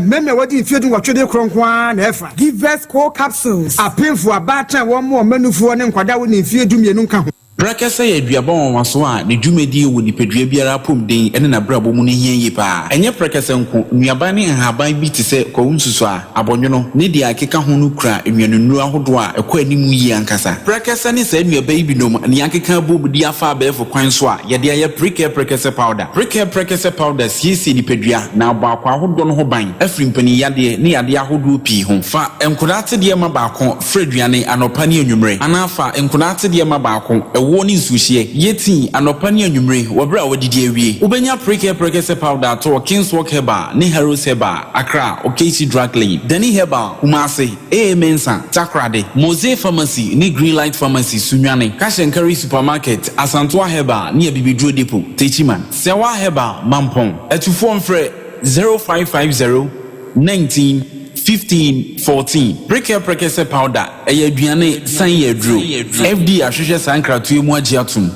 B: Meme what if you do what you do kronkwan na efa. Give us core capsules. Apinfo abata wo mo manufuo ne nkwada wo ne fie dumienu ka ho.
Q: Brakasa ya duaba wanwaso a ne dwumadi wo nipadua biara pomden ene na brabo mu ne hien yi pa. Enye brakasa nko nuaba ne nhaban bi te se kwunsusu a abonwono ne dia akeka ho no kura enwanunu ahodo a ekwa animu yi ankasa. Brakasa ne sa nuaba yi binom ne akeka bobudi afa abefo kwan so a yede aye brakasa powder. Brakasa powder siesi nipadua na abakwa ahodo no ho ban. Afrimpani yade ne yade ahodo pi ho. Fa enkodate de ma baako freduane anopa ne enwumre. Anafa enkodate de ma baako woni nsuhie yeti anopa ne anwumre wobra wadidi awie ubenya brakasa powder to Kingswalk Herbal ne Heroes Herbal Accra Okesi Drug Lane Dani Herbal Kumasi Mensa Takrade Mose Pharmacy ne Greenlight Pharmacy Sunwane Kashenkari Supermarket Asantoa Herbal ne Bibidro Depot Techiman Sewa Herbal Mampong etufo mfre 0550 19 15-14 brakasa powder aduane san yadro FD ahwehwe sankratu mu agiatum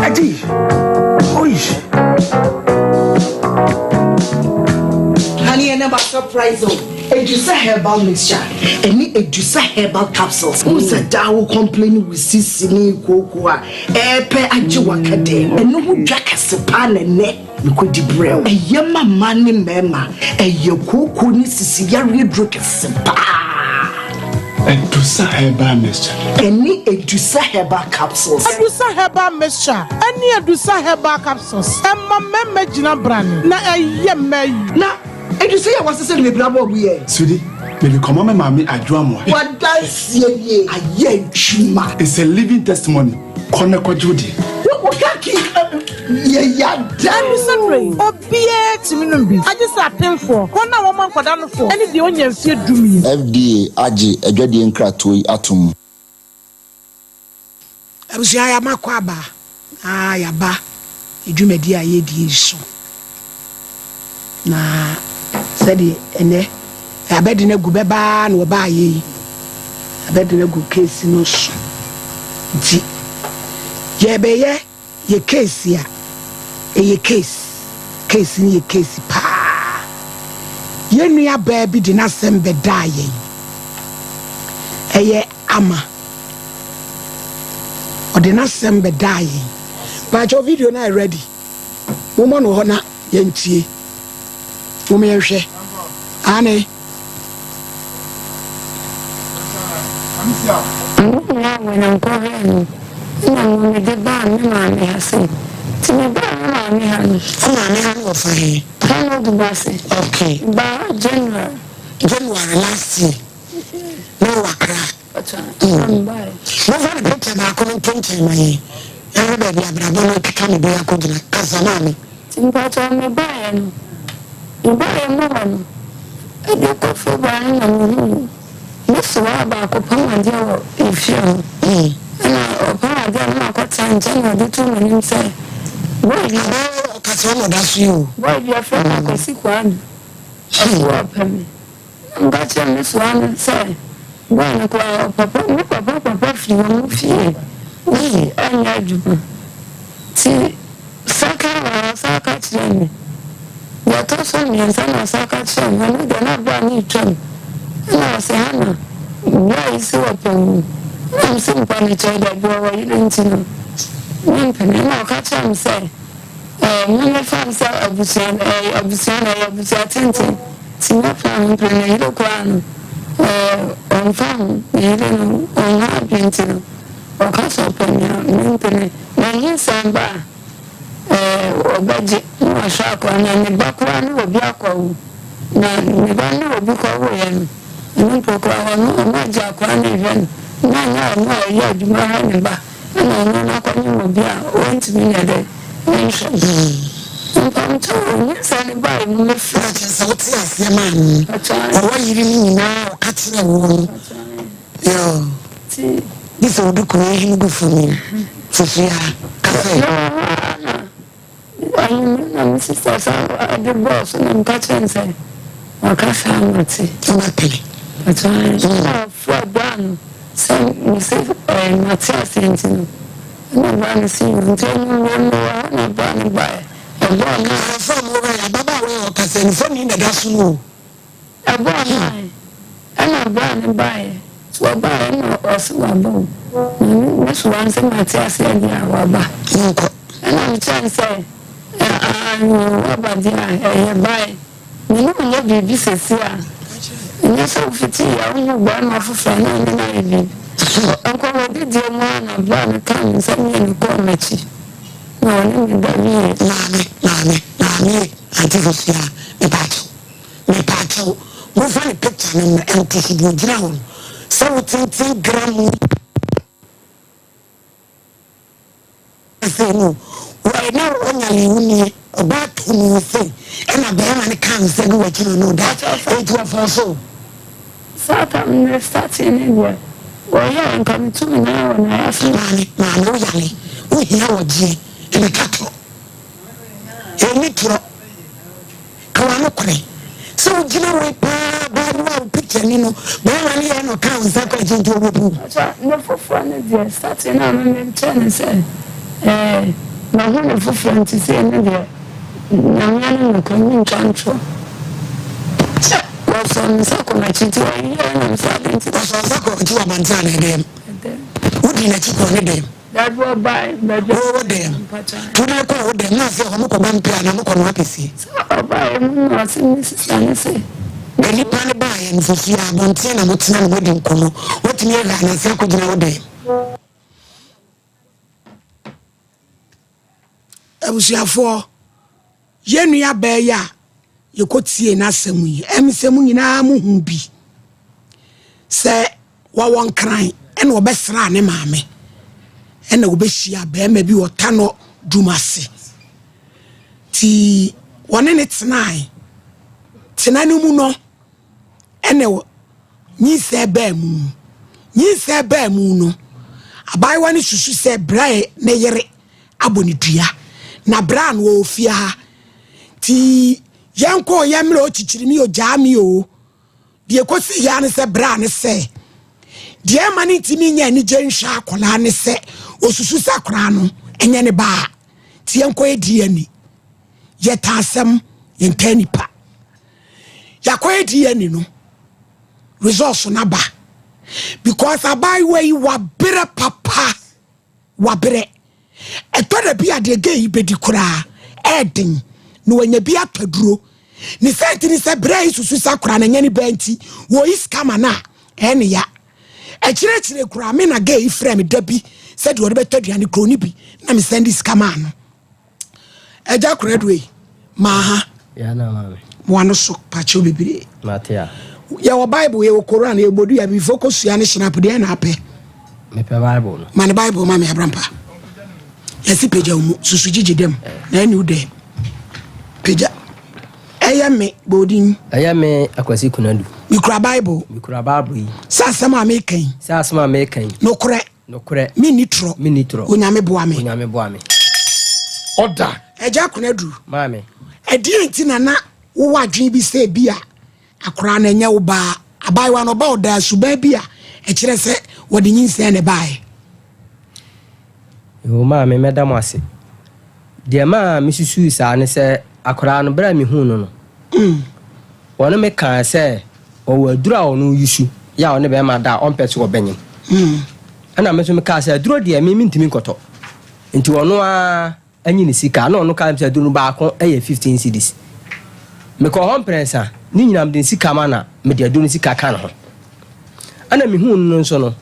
M: Ati oish
G: Honey and never surprise oh. Edusa herbal mixture. Any Edusa herbal capsules. Who's a daw complaining with sisini kokua. Epe ajiwakade. And no who jack a sepan and net. You could debrel. A yama money mema. A yoko ni sisia redrook a sepa.
K: Edusa herbal mixture.
G: Any Edusa herbal capsules.
F: Edusa herbal mixture. Any Edusa herbal capsules. Emma meme jina brand. Na a yeme.
G: Na. And you say I was saying,
K: Sudi, maybe come on, mammy, I drum.
G: What does ye? I ye chima.
K: It's a living testimony. Koneko Judy.
B: What yeah,
F: damn. Obie to me no be. I just a pay for. Ko na woman kwada no for. Any the onye fie dumi.
R: FDA age adwade nkratoyi atom.
B: Abusia ya makwa ba. Ah ya ba. Edwumadi aye di so. Na sadi ene abedi na gu beba na oba aye. Abedi na gu case no so. Di. Ye beye ye case ya. Ye case ni ye case pa. Ye nua baby di na sembe da ye. Eye ama. Odi na sembe da ye. But your video na ready. Woman no na ye ntie. Wo me hwe. Ane.
J: When I'm going, I'm the band, man, I say. To me, band, man, for him. I know the boss. Okay. But January last year. No, I cry. No, picture my content, my everybody, I'm come be a good Casamani. But I'm a buyer. You buy a woman. I do go for buying a This was about Papa Deal if you and Papa Deal not got time to do and say, why you know, Casano, that's you. Why your friend, I could see one. I'm got you this one and say, why Papa, you won't fear. Me, and you. See, Saka, Jenny. You're tossing me and Saka, and they're not buying you. And I say, Hannah, why is it open? I'm simply told that you are didn't know. One penny, now catch him say, Mama Fancy, Abusian, see my family, and you crown. On farm, you don't know, on hard painting, or catch open your penny. When you send by, or budget, no shark one, and the back one will be a call. Now, the band will be called. No proclaim no jack one even. No, you don't know. And I know not be a want to be a day. I'm told you, son, by me, what's your man? What you mean now? Catching a woman. Yo, this will do creation good for me. Sophia, I'm sister, I'm the boss, and I'm catching say, or catch I'm But I for one, some you say, Matthias, and no one see you until you know no one by. And one from over Baba, cousin, from in the Gasulu. A one, and a brand by. So I buy no or so a bone. This one's in Matthias, and Yabba. And I'm trying to say, I know about the buy. You know, you be here. Yes, so fitty, I only born off of an enemy. Uncle did your man and born a come and send me in the committee. No, Mammy, I did see me battle. Move on a picture and empty the drown. So 10 gram. I say no. Why now only about who say, and a bear and a can say, what you know that it was also. Satan starting anywhere. Well, yeah, I'm coming to me now and I ask Mammy, we hear what G in the cattle. You need to come on, so, you know, bad picture, you know, but no counts that go into a room. No, for fun, starting on and turn and say, my wonderful friend to say, no, I'm coming control. Some circle my chitty, and I'm starting to circle to a manzana again. What in a chip on them? That will buy, but over them. To not call them, not for a one plan, I'm not going to see. So I'll buy Mrs. Tennessee. Then you plan buy and for here, Montana, what's not wedding call. What near and a circle nowadays. I was here for Yenya Beya. You could see an assembly, and Samu in a movie. Say, what one crying, and what best run, mammy.
B: ena obehia be ma bi wota no dumase ti wone ne tenai tenani mu no ene nyi se ba mu no abai wani susu se brae ne yere aboni dua na bra no ofia ha ti yanko yamre o chichirimi o jami o de kosi ya ne se bra ne se de mani timi nya ni jensha akola ne se osusu sakora no enye ne ba ti yanko edi ani yetasem yentanipa yakwa edi ani no resource na ba because abai we wa bere papa wa bere etoda bia de gay bedi kura edin no wanya bia taduro ni senti ni se brai susu sakura na nyani benti wo iskama na ene ya echire kura me na gay frame dabi said wo betadua ni kroni bi na me send iskama no eja kura dwe maha
S: ya na mame
B: mo ano so pacho bibire
S: matia
B: ya wo bible ye wo Quran ye bodu ya bi focus ya ne snap de na ape
S: me pe bible no
B: man bible ma me abrampa yesi peja mu susu jiji dem na eni ude peja eya me bodin
S: eya me akwasi kunadu
B: mikura bible
S: yi
B: sasama american no kore minitro onyame boa me
D: order
B: eja kunadu
S: mame
B: edi entina na wo wadwen bi se bia akora na nya wo ba abai wa no ba oda suba bia e kire se wodi nyinse ne bae
S: yo mame medam ase de ma misusu sa ne se akora no bra mi hu no wono me kan se o wadura ono yusu ya one be ma da on pese wo benyim ana me so me ka se duro de mi ntimi nkoto nti wono a anyi ni sika na ono ka se duro ba ko eye 15 cedis me ko hon prensa ni nyinam de sika ma na me de duro sika ka no ana mi hu no so no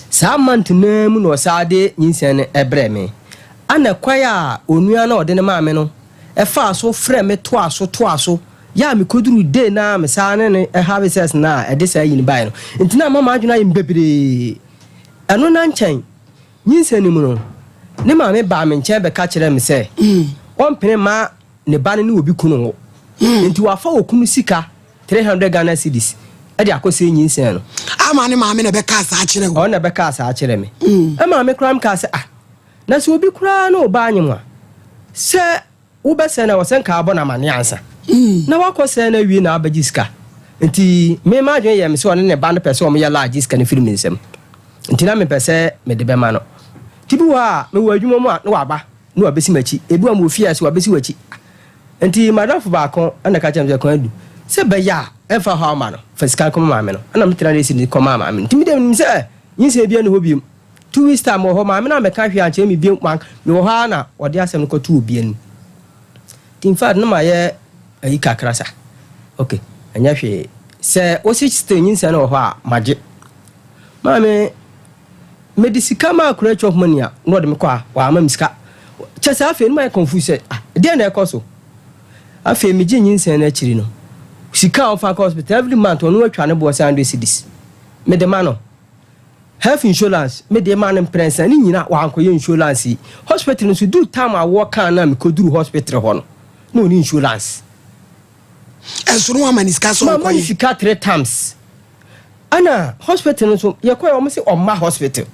S: sa mant na mu no sa de nyinsen ne ebre me ana kwaya onua na ode ne ma me no e fa so frɛ me to aso ya me koduru de na me sa ne harvest na e de sa yin bai no ntina mama adwuna yin bebere eno na nkyɛn nyinsen ni mu no ne ma me ba me nkyɛn be ka kyerɛ me sɛ on pene ma ne ba ne obi kunu wo nti wa fa okunu sika 300 Ghana cedis e de akɔsɛ nyinsen no
B: ama ne ma me ne be ka sa kyerɛ wo
S: on ne be ka sa kyerɛ me e ma me kram ka sɛ na so obi kura na oba anyimwa sɛ wo be sɛ na wo sɛ nka abɔ na mane ansa na wakɔsɛ na wi na abagiska nti me ma adwen yɛ me sɛ on ne ba no pɛ sɛ o me yɛ large ska ne film nsɛm nti na me pɛ sɛ me de be ma no tibi wa me wo adwuma mu a na waba na wabesi machi ebi wa mo fia sɛ wabesi wachi nti madafo ba ko ana ka kyɛm sɛ ko adu sɛ be ya e fa ha ma no fa ska ko ma me no ana me tira de si ni ko ma me nti me dem sɛ yin sɛ bia no ho biem 2 weeks time ho ma me na me ka hwe anche me biem man me wo ha na wode asɛm no ko to obi ani tin fa na ma ye ayi kakra sa okay anya hwe sɛ o si stay yin sɛ no ho a magye ma me medisika ma akura chop money a no de me kwa wa ma miska chesa afi no ma confuse de na ekoso afi me gye yin sɛ na akiri no sika on fa hospital every month onu atwa ne bo 100 cedis me de ma no health insurance me de man prensa ni nyina wa ankoye insurance hospital no so do time a wo kan na me koduru hospital ho no ni insurance
B: enso no amaniska so
S: ko yi fika 3 times ana hospital no so ye ko o mo se o ma hospital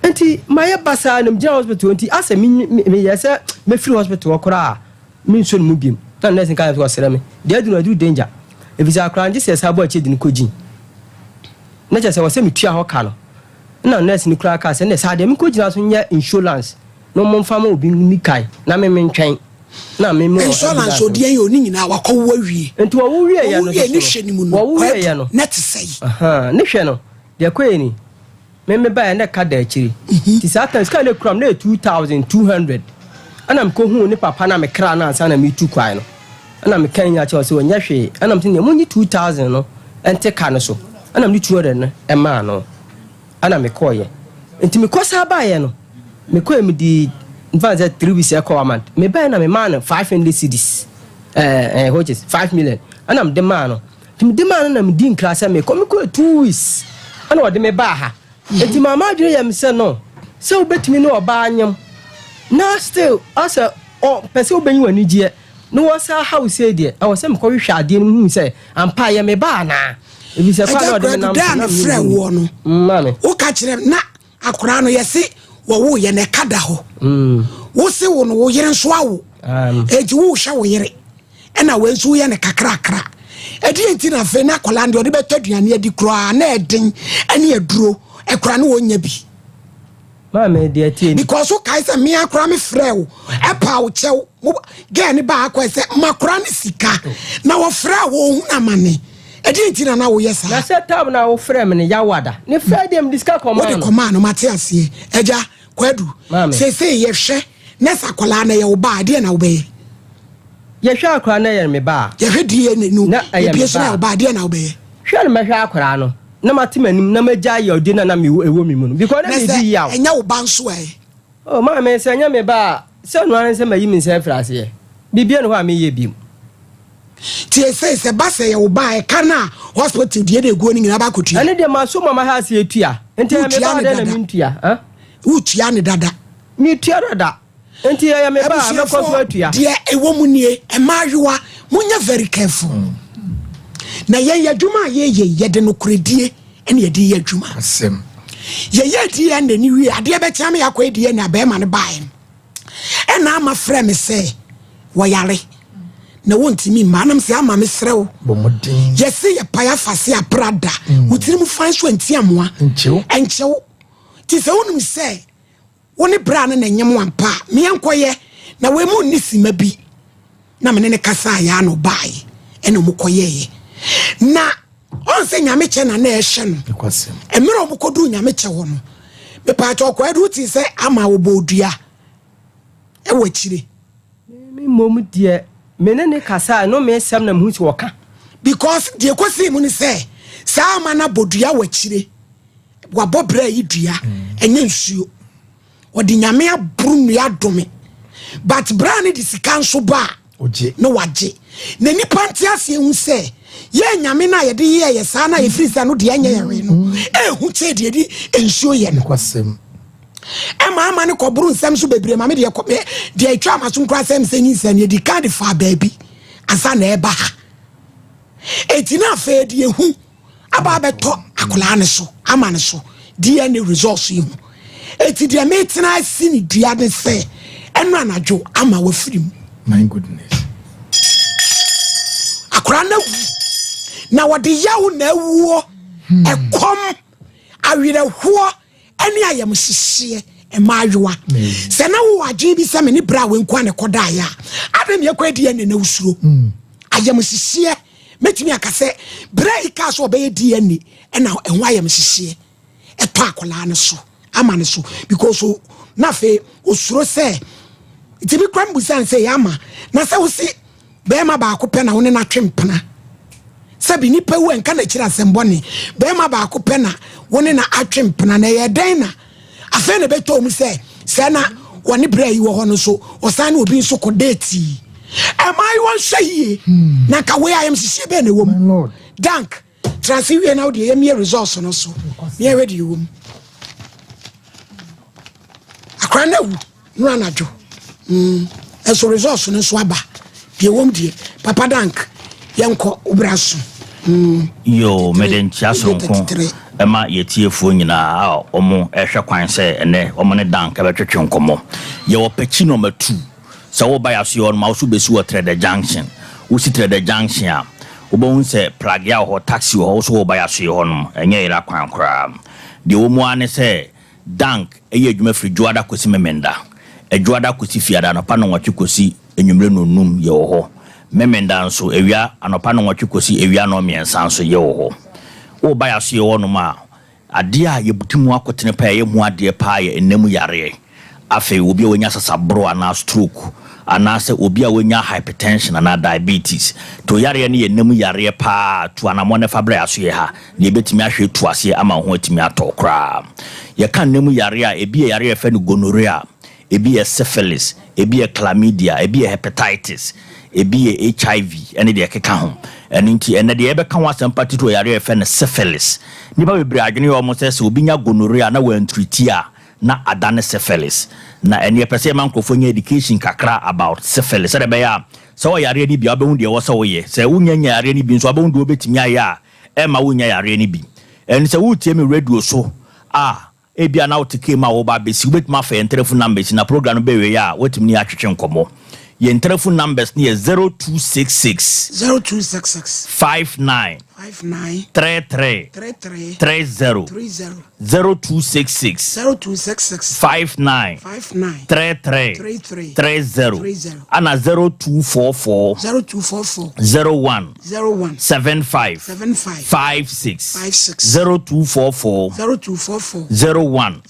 S: enti maye basa na mja hospital enti asa me yesa me free hospital okora me nso no mu biem na nurse kan so sere me de adu no adu danger e visa akran je se sabo achi din koji na je se wo se metua ho ka no na nurse ni kura ka se na sa de me koji na so nya insurance no mo mfa ma obi ni kai na me ntwen na me
B: insurance odi en oni nyina wakọ wo wie
S: enti wo wie ya no
B: wo ni hwe ni mu no
S: wo wie ya no
B: net sei
S: ni hwe no de koye ni me ba na ka da akiri ti satan ska le kram na 2200 ana mko hu ni papa na me kra na ansa na me tu kwai no ana me kan ya che so nya hwe ana mtin mu ni 2000 no ente ka no so ana me 200 no e ma no ana me koye enti me kosa ba ye no me koye me di infact 3 weeks ago a month me ba na me man 500 cedis which is 5 million ana me de man no ti me de man na me di nkra se me ko 2 weeks ana o de me ba ha enti mama dwe yam se no se obetimi no oba anyam na still asa o pese obenyi wani gie no wasa how say there I was say mko hwehwe ade no hu say ampa ye me ba na ebi se kwa no de nam na
B: frɛ wo no
S: mame
B: wo ka kire na akora no yesi wo ye ne kada ho wo se wo no wo yere nso awo eji wo hwa wo yere ena wo nso ye ne kakrakra edi enti na fe na kola ndi odi betaduane adi kura na eden ene aduro ekura no wonya bi
S: mame de ati
B: because wo kai se me akora me frɛ wo epa wo chew ge ne ba akwa se makora ne sika na wo frɛ wo hu na mane edi enti na wo yesa
S: na set up na wo frɛ me ne yawada ne frɛ dem diska command
B: wo de command mate ase eja kwadu se ye hwɛ nesa kola na ye wo ba de na wo be
S: ye hwɛ akora na ye me ba
B: ye hwɛ die ne nu ye bi so na wo ba de na wo be
S: hwɛ me hwɛ akora no na matemanim na magya ye odi na me ewo mi mu no because na me di yaw
B: enya wo ba nso
S: oh ma me se enya me ba se no an se mayi mi se frase ye bibia no ho a me ye bi
B: tie se ba se ye wo ba e kana hospital die de go ni na ba kotua
S: ane de ma so mama ha se etua enti me ba de na me ntua ha
B: utua ne dada
S: me tua dada enti ya me ba me ko so atua
B: de ewo mu nie e ma hwewa munya very careful na ye adwuma ye de no kredie ene ye de ye adwuma
D: asem
B: ye di ene ni wi ade be tia me yakwa di ene abe ma ne bae ena ama frɛ me sɛ wo yare na wontimi manam se ama me srew
D: bomodin
B: yesi ye paya fase aprada wotiri mu fan so antiamoa enchew ti se wonum se woni bra na nyem wampa me enkoye na we mu nisima bi na me ne kasa ya no bae ene mu koye na on se nyame che na ehye no
D: ekwasem
B: emere obukodu nyame che wo no me pa to ko edu ti se ama wo bodua e wachire
S: me mom die menene kasa no me sem na muti woka
B: because die kosi mu ni se sa ama na bodua wachire wa bobra yi dua enye nsuo odi nyame abru nu ya dome but brand di sikanso ba
D: oje
B: no waje na nipa ntiase hu se ye nyame na ye de ye sa na ye frisa no de anya yare no ehu che de di ensuo ye no
D: kwasem
B: ama ne koburu nsem so bebre ma me de atwa amaso nkra sem senyi sane di card fa baabi asa na eba ha etina fa de ehu aba beto akola ne so ama ne so DNA results yi eti de me tina sini dia de se eno anadwo ama wa firim
D: my goodness
B: akola na wode yawo na awuo ekom awire huo ene ayam hihie emaadwa se na wo agye bi se me ne bra we nkwa ne koda ya ade ne kwadi ene na usuro ayam hihie metimi akase bra ika so be di ene ena enwa ayam hihie eto akola ne so ama ne so because na fe osuro se itibi kwambu san se yama na se wo si be ma ba akopɛ na wo ne na twempena sabi nipa wu enka na kira sembone be ma ba akopɛ na wo ne na atwempena na ye den na afa na beto mu se na woni bra yi wo ho no so osan na obi nso ko date am I wan say na ka we I am sisi be na wo mu dank transfer na wo de yemi results no so me ready wo mu akra na wu no anadwo eso results no so aba de wo mu de papa dank yenko obraso
O: yo meden chiasonko ema yetiefo nyina omo ehwe kwan se ene omo ne dan ka betwetwe nkomo ye wo pechi no matu se wo baya so yon ma so besu wo trade junction wo si trade junction a wo bon se plug ya ho taxi ho so wo baya so yon enye ira kwan kra de wo mu ane se dank eye adwuma firi juada kosi memenda juada kosi fiada no pa no nwatwe kosi enwumre no num ye wo ho memenda nso ewia anopa no nwatwe kosi ewia no miensa nso ye wo ho wo baya so ye wono ma ade a ye butimu akotene pa ye mu ade pa ye enemu yare afi obi a wonya sasabro ana stroke ana se obi a wonya hypertension ana diabetes to yare ne ye enemu yare pa to anamo ne fabra aso ye ha ne betimi ahwe tu ase ama ho atimi atokra ye kan enemu yare a ebi yare ye fa ne gonorrhea ebi ye syphilis ebi ye chlamydia ebi ye hepatitis ebi HIV ene de keka ho ene nti ene de ebe ka ho asempati to yare efe ne syphilis nipa bebre adwene yo mo se obi nya gonorrhea na wan treat a na adane syphilis na ene pese man krofo nya education kakra about syphilis ere be ya so yare ni bia obehu de wo so wo ye se wunya nya yare ni bi nso obehu de obetimi aya e ma wunya yare ni bi ene se wutie me radio so ebia na otike ma wo ba besi obetimi fa telephone numbers na program be we ya wetimi ni atwetwe nkomo your telephone numbers near 0266 59 33 30 0266 59 33 30 and 0244 01 75 56 0244 01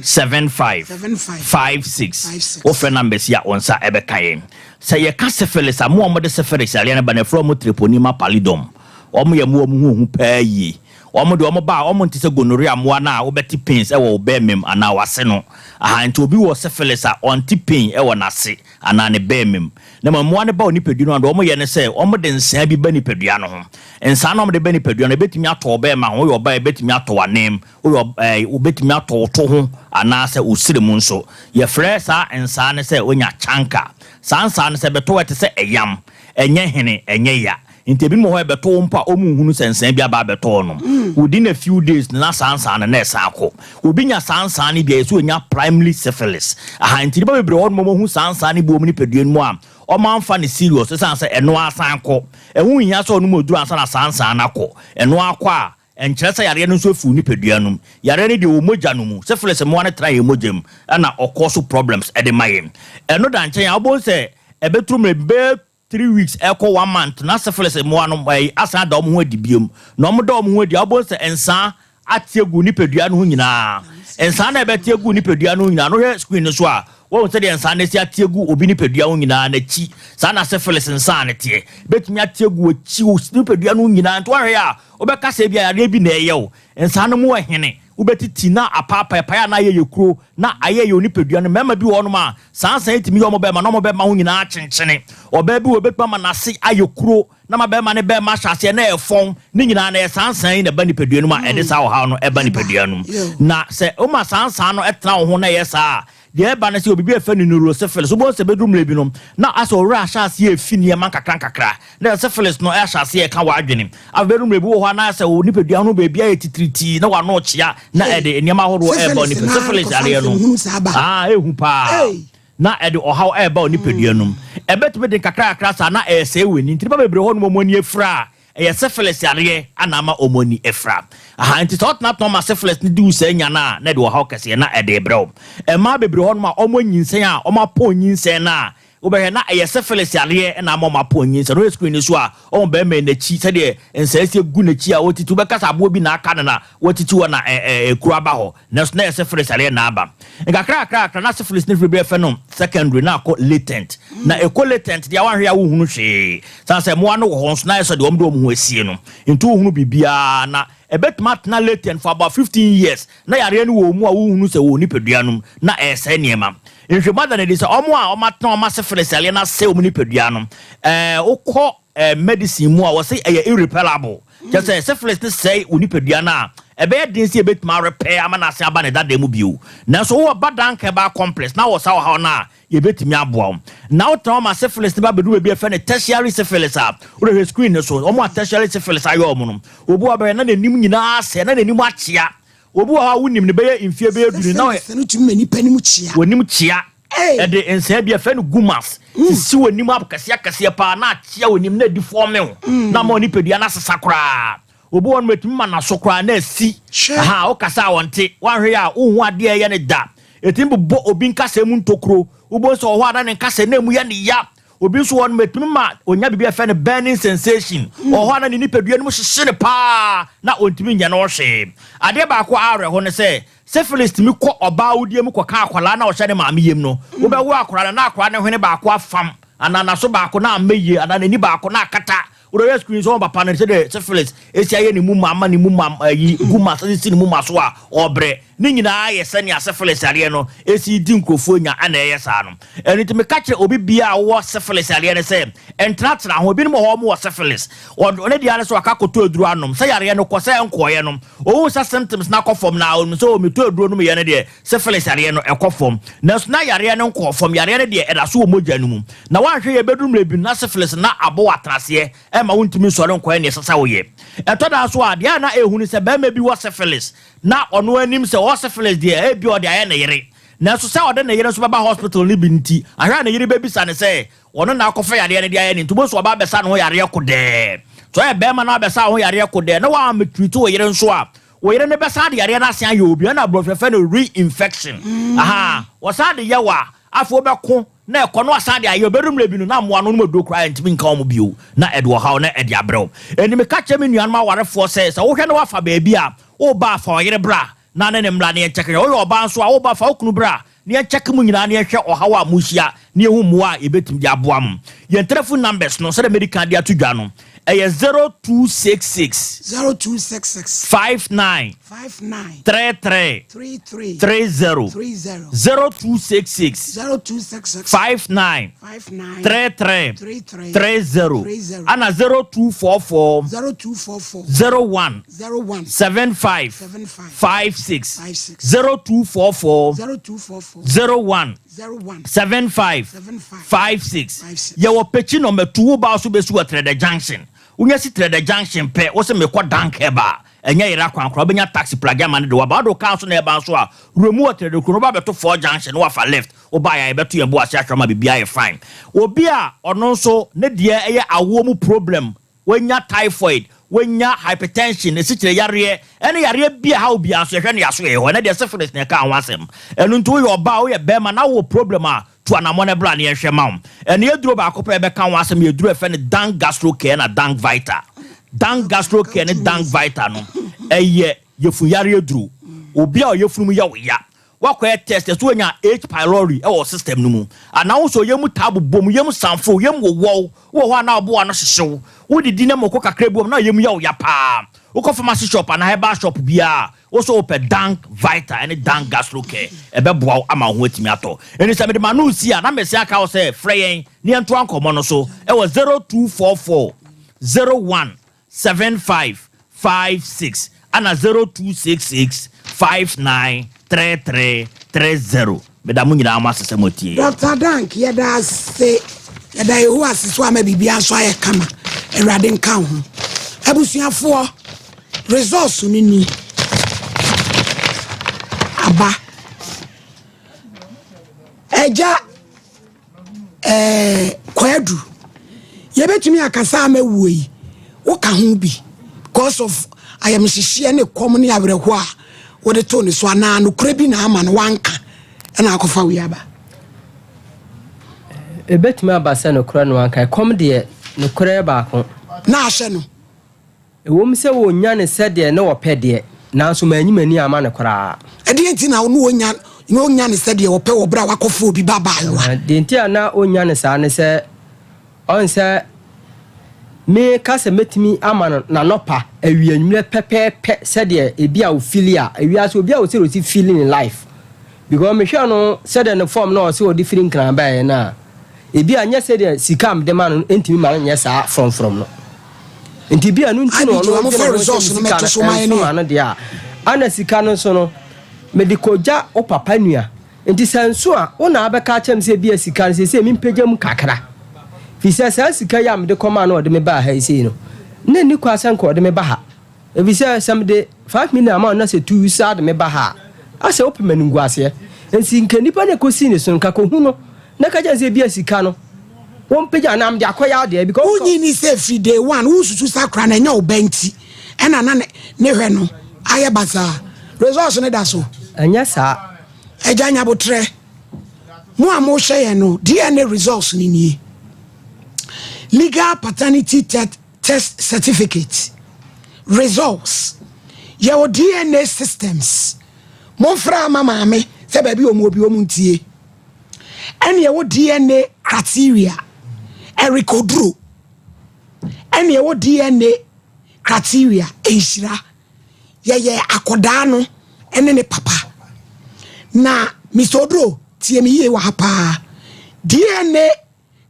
O: 75 56 offer numbers ya onsa ebekayen say ye ka syphilis mo de syphilis ale na ba from treponema pallidum omo ye mo hu pa yi omo de omo ba omo ntise gonorrhea mo na obeti pains e wo be mem ana wase no aha nti obi wo syphilis onti pain e wo nase ana ne be mem na mo ne ba oni pedua no omo ye ne se omo de nsan bi ba ni pedua no ho nsan no omo de ba ni pedua no betimi ato be ma ho yo ba betimi ato wanem wo betimi ato to ho ana se osiremu nso ye fresh nsan ne se onya chanka sansan se beto wete se eyam enye hene enye ya ntebi mo ho beto mpa omuhunu sensen bia ba beto no within a few days na sansan na esako obi nya sansan ni bia so nya primary syphilis aha ntiri ba bebre ho mo hu sansan ni bo mu ni peduan mu a o man fa ni serious sansan eno asan ko ehu hia so no moduru ansa na sansan na ko eno akwa enkyeresa yare no so fu ni peduanum yare ne de o moja no mu syphilis mo ane tra ye mojam na okoso problems e de mayen eno da nchen abon se ebetrum be 3 weeks eko 1 month na syphilis mo anu asan da mo ho adibiom na mo da mo ho adi abon se ensa atiegu ni pedua no nyina ensa na ebetiegu ni pedua no nyina no he screen so a wo se de ensa na si atiegu obi ni pedua no nyina na chi sa na syphilis ensa na tie betumi atiegu chi o ni pedua no nyina to ahwe a obeka se bia yare bi na eyew ensa no mo ehene ubetiti na apapa pa na ye kuro na aye ye onipedua no mema bi wo no ma sansan etimi yo mo be ma no mo be ma ho nyina chenchene oba bi wo betwa ma na se aye kuro na ma be ma ne be ma hyase na efon ni nyina na sansan na ba nipedua no ma edisa wo ha no e ba nipedua no na se o ma sansan no etna wo ho na yesa de ba na se obi bi efa ni neurosyphilis so bo se bedrum lebi no na aso ra hyase e fini e man kakra na syphilis no e hyase e ka wa adwene abedrum lebi wo ho na se wo nipedua no be bia etitriti na wa no chia na ede nyama horo e ba ni syphilis are no ehu pa na ede ohaw e ba ni pedua num e betube de kakra sa na e se weni ntiba bebre ho no momoni efra e syphilis are anama omoni efra aha nti tot na to ma syphilis ni du se nya na de ohaw kese na ede bro e ma bebre ho no ma omonyin a oma po nyin na obehe na eye syphilis are na ma po nyin no screen so a o be me na chi se de ensase gu na chi a wotitu be kasa abo bi na aka na wotitu na kura ba ho na so na syphilis are na aba nkakra na syphilis ni free fe no secondary na ko latent na e ko latent dia wan hwe a wo hunu hwe sanse mo ano ho so na so de omdo mo ho asie no ntu hunu bibia na ebetmat na latent for about 15 years na yare ni wo mu a wo hunu se wo ni peduanum na ese niema nhwemada na disa omo a omatna o syphilis ale na se omu ni peduanum ukọ medicine mu a wo se irreparable just say syphilis ni say oni peduana ebe din si ebetma repair amana se aba ne dada mu bio na so wo badan ka ba complex na wo sa wo na yebetimi aboa na wo tama syphilis ni ba bedu be fe ne tertiary syphilis a wo re screen no so omo tertiary syphilis ayo omo no obu aba na nanim nyina se na nanim achia obu ha wonim ne be infie be eduru na
B: no tumi ni panim chia
O: wonim chia ede ensa bia fe no gumas si wonim abkase pa na chia wonim na di forme na mo ni pedua na sesakora obu won metumi ma na sokora na si aha o kasa wonte wanhwe a wo ade ye ne da etimbo bo obi nkasa mu ntokro ubo so ho ada ne nkasa na mu ye ne ya obi so won metumi ma onya bibia fe ne burning sensation o ho ana ne nipadua no hyehye ne pa na ontumi nya no hwe ade ba ko are ho ne se syphilis timi ko oba wudie mu ko ka akwala na o hye ne maame yem no wo be wo akwala na akwala ne hwene ba ko afam anana so ba ko na ameye anana ni ba ko na akata uro screen so papa na se de syphilis esia ye ni mu mama ni mu mam yi guma se ni mu maso a obre ni nyina ye sene syphilis are no esi di nkrofo nya ana ye sa no eni to me ka kire obi bia wo syphilis are ne say entratra ho bi no ho mo syphilis one dia so aka koto aduru anom say yare no ko say enkoye no o sa symptoms na kofom na o so me to aduru no me ye ne de syphilis are no ekofom na so na yare no nkofom yare ne de eda so mogya no mu na wanhwe ye bedum lebi na syphilis na abo atrase e ma wontimi so no nkoye ne sesa wo ye eto da so a dia na ehunu se ba ma bi wo syphilis na ono anim se wo syphilis de e bi o de aye ne yere na so sa ode ne yere so baba hospital ni binti ahwa ne yere bebi sa ne se ono na akofa yare ne de aye ne ntubo so baba besa no yare kodee so e be ma na besa ho yare kodee na wa metreat wo yere nso a wo yere ne besa de yare na asia ye obi na brofefe no reinfection wo sa de ye wa afo beko na ekono asade ayo bedum lebi no na mo anu no dokra ntimi nka omo bio na edwo hawo na edi abrɛw eni me ka kyeme nuan ma warefo se wo hwɛ no wafa baabi a wo ba fa oyere bra na ne mla ne check wo yo ba nso a wo ba fa okunu bra ne check mu nyina ne hwɛ ohawo a muhia ne ehu mu a ebetim di aboa mu ye telephone numbers no se the medical dia to dwa no 0266 59 33 30 0266 59 33 30 ana 0244 01 75 56 0244 01 75 56 ye wo pechi number 2 ba so besu at the junction unya si the junction pe wo se me kwa dank eba enya yira kwankro obenya taxi plug man de wa ba do council na eba so a remu at the kuro ba beto 4 junction wa fa left oba ya beto ye bo ase ahwama bibia ye fine obi a ono nso ne de eye awo mu problem wenya typhoid wenya hypertension esikire yare ene yare bia ha obi aso hwe ne yaso ye ho na de syphilis ne ka anwasem enu nto yo ba wo ye be ma na wo problem a to anamone bra ne hwe ma ene eduro ba akopɛ be ka anwasem ye duro efe ne dang gastro care na dang vita dang gastro care ne dang vita no eye yefu yare eduro obi a yefunu mu ye wo ya wakɔ test so nya H pylori e wo system no mu ana wo so yemu tabu bom yemu sanfo yemu wo ho ana obo ano hyehyew wo didi na moko kakra bom na yemu ya wo ya pa wo ko pharmacy shop ana herbal shop bia wo so open dank vita and dank gastro care e be boa ama ho atimi ato eni se me de manu si a na me se aka wo se freyen ne ento ankomo no so e wo 0244 01 75 56 ana 0266 59 3330 Madam nyina amasese motie
B: Dr. Dank yeda se yeda ehu asiso ama bibia so aye kama ewrade nka ho abusuafo resource ni aba eja kwadu yebetumi akasa ama wuyi wo ka ho bi because of I am hihie ne kom ne awerɛho a wode to ne so ana no kura bi na ama no wanka na akofa wi aba
S: ebetumi abasa no kura no wanka kom de no kura ba ko
B: na ahye no
S: ewom se wo nya ne sede ne wo pede nanso manyimani ama ne kura
B: ede enti na no wonya ne sede wo pe wo bra wakofa obi baba yo
S: de enti ana onya ne sa ne se on se me kase metimi ama na nopa awianwure pepepe sede ebia wo filia awia so obia wo se roti feeling in life because me hwe no sede ne form na o se o di feeling kran ba na ebia nya sede sikam de man entimi ma nya sa from no enti bia no ntino no
B: for resource no meto so mai ni
S: ana dia ana sika no so no medikoja o papa nua enti sanso a wo na abeka chem se bia sika se mi mpegam kakra fisa sika ya me de koma na de me ba ha isi no na ni kwa san ko de me ba ha e fisa sam de 5 million amount na se 2 sa de me ba ha ase opema ngu ase ensi nka nipa ne ko si ni so nka ko hu no na ka ja se bia sika no won peja na am de akoya de because
B: unyi ni se free day one wo susu sakra na nya obanti ena na ne hwe no aye basa resource ne da so
S: anya sa
B: eja nya botre mo amo hwe ye no DNA resource ni ni legal paternity test certificate results your DNA systems monfra mama me se ba bi obi omuntie ene your DNA criteria erikodro ene your DNA criteria enhira ye akoda no ene ne papa na misodro tie me ye wa pa DNA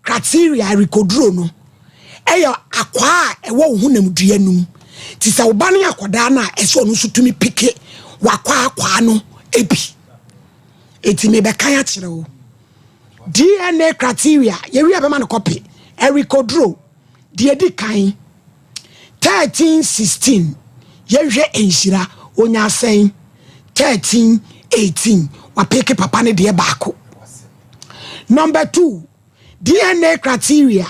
B: criteria rekodro no eyo akwa a ewo hunam dua num ti sa oba ne akoda na eso no sutumi pike wakwa no ebi eti me be kan ya kire wo DNA criteria ye wi abema no copy rekodro die di kan 1316 ye hwe enhira onya asen 1318 wapeke papa ne de baako. Number 2 DNA criteria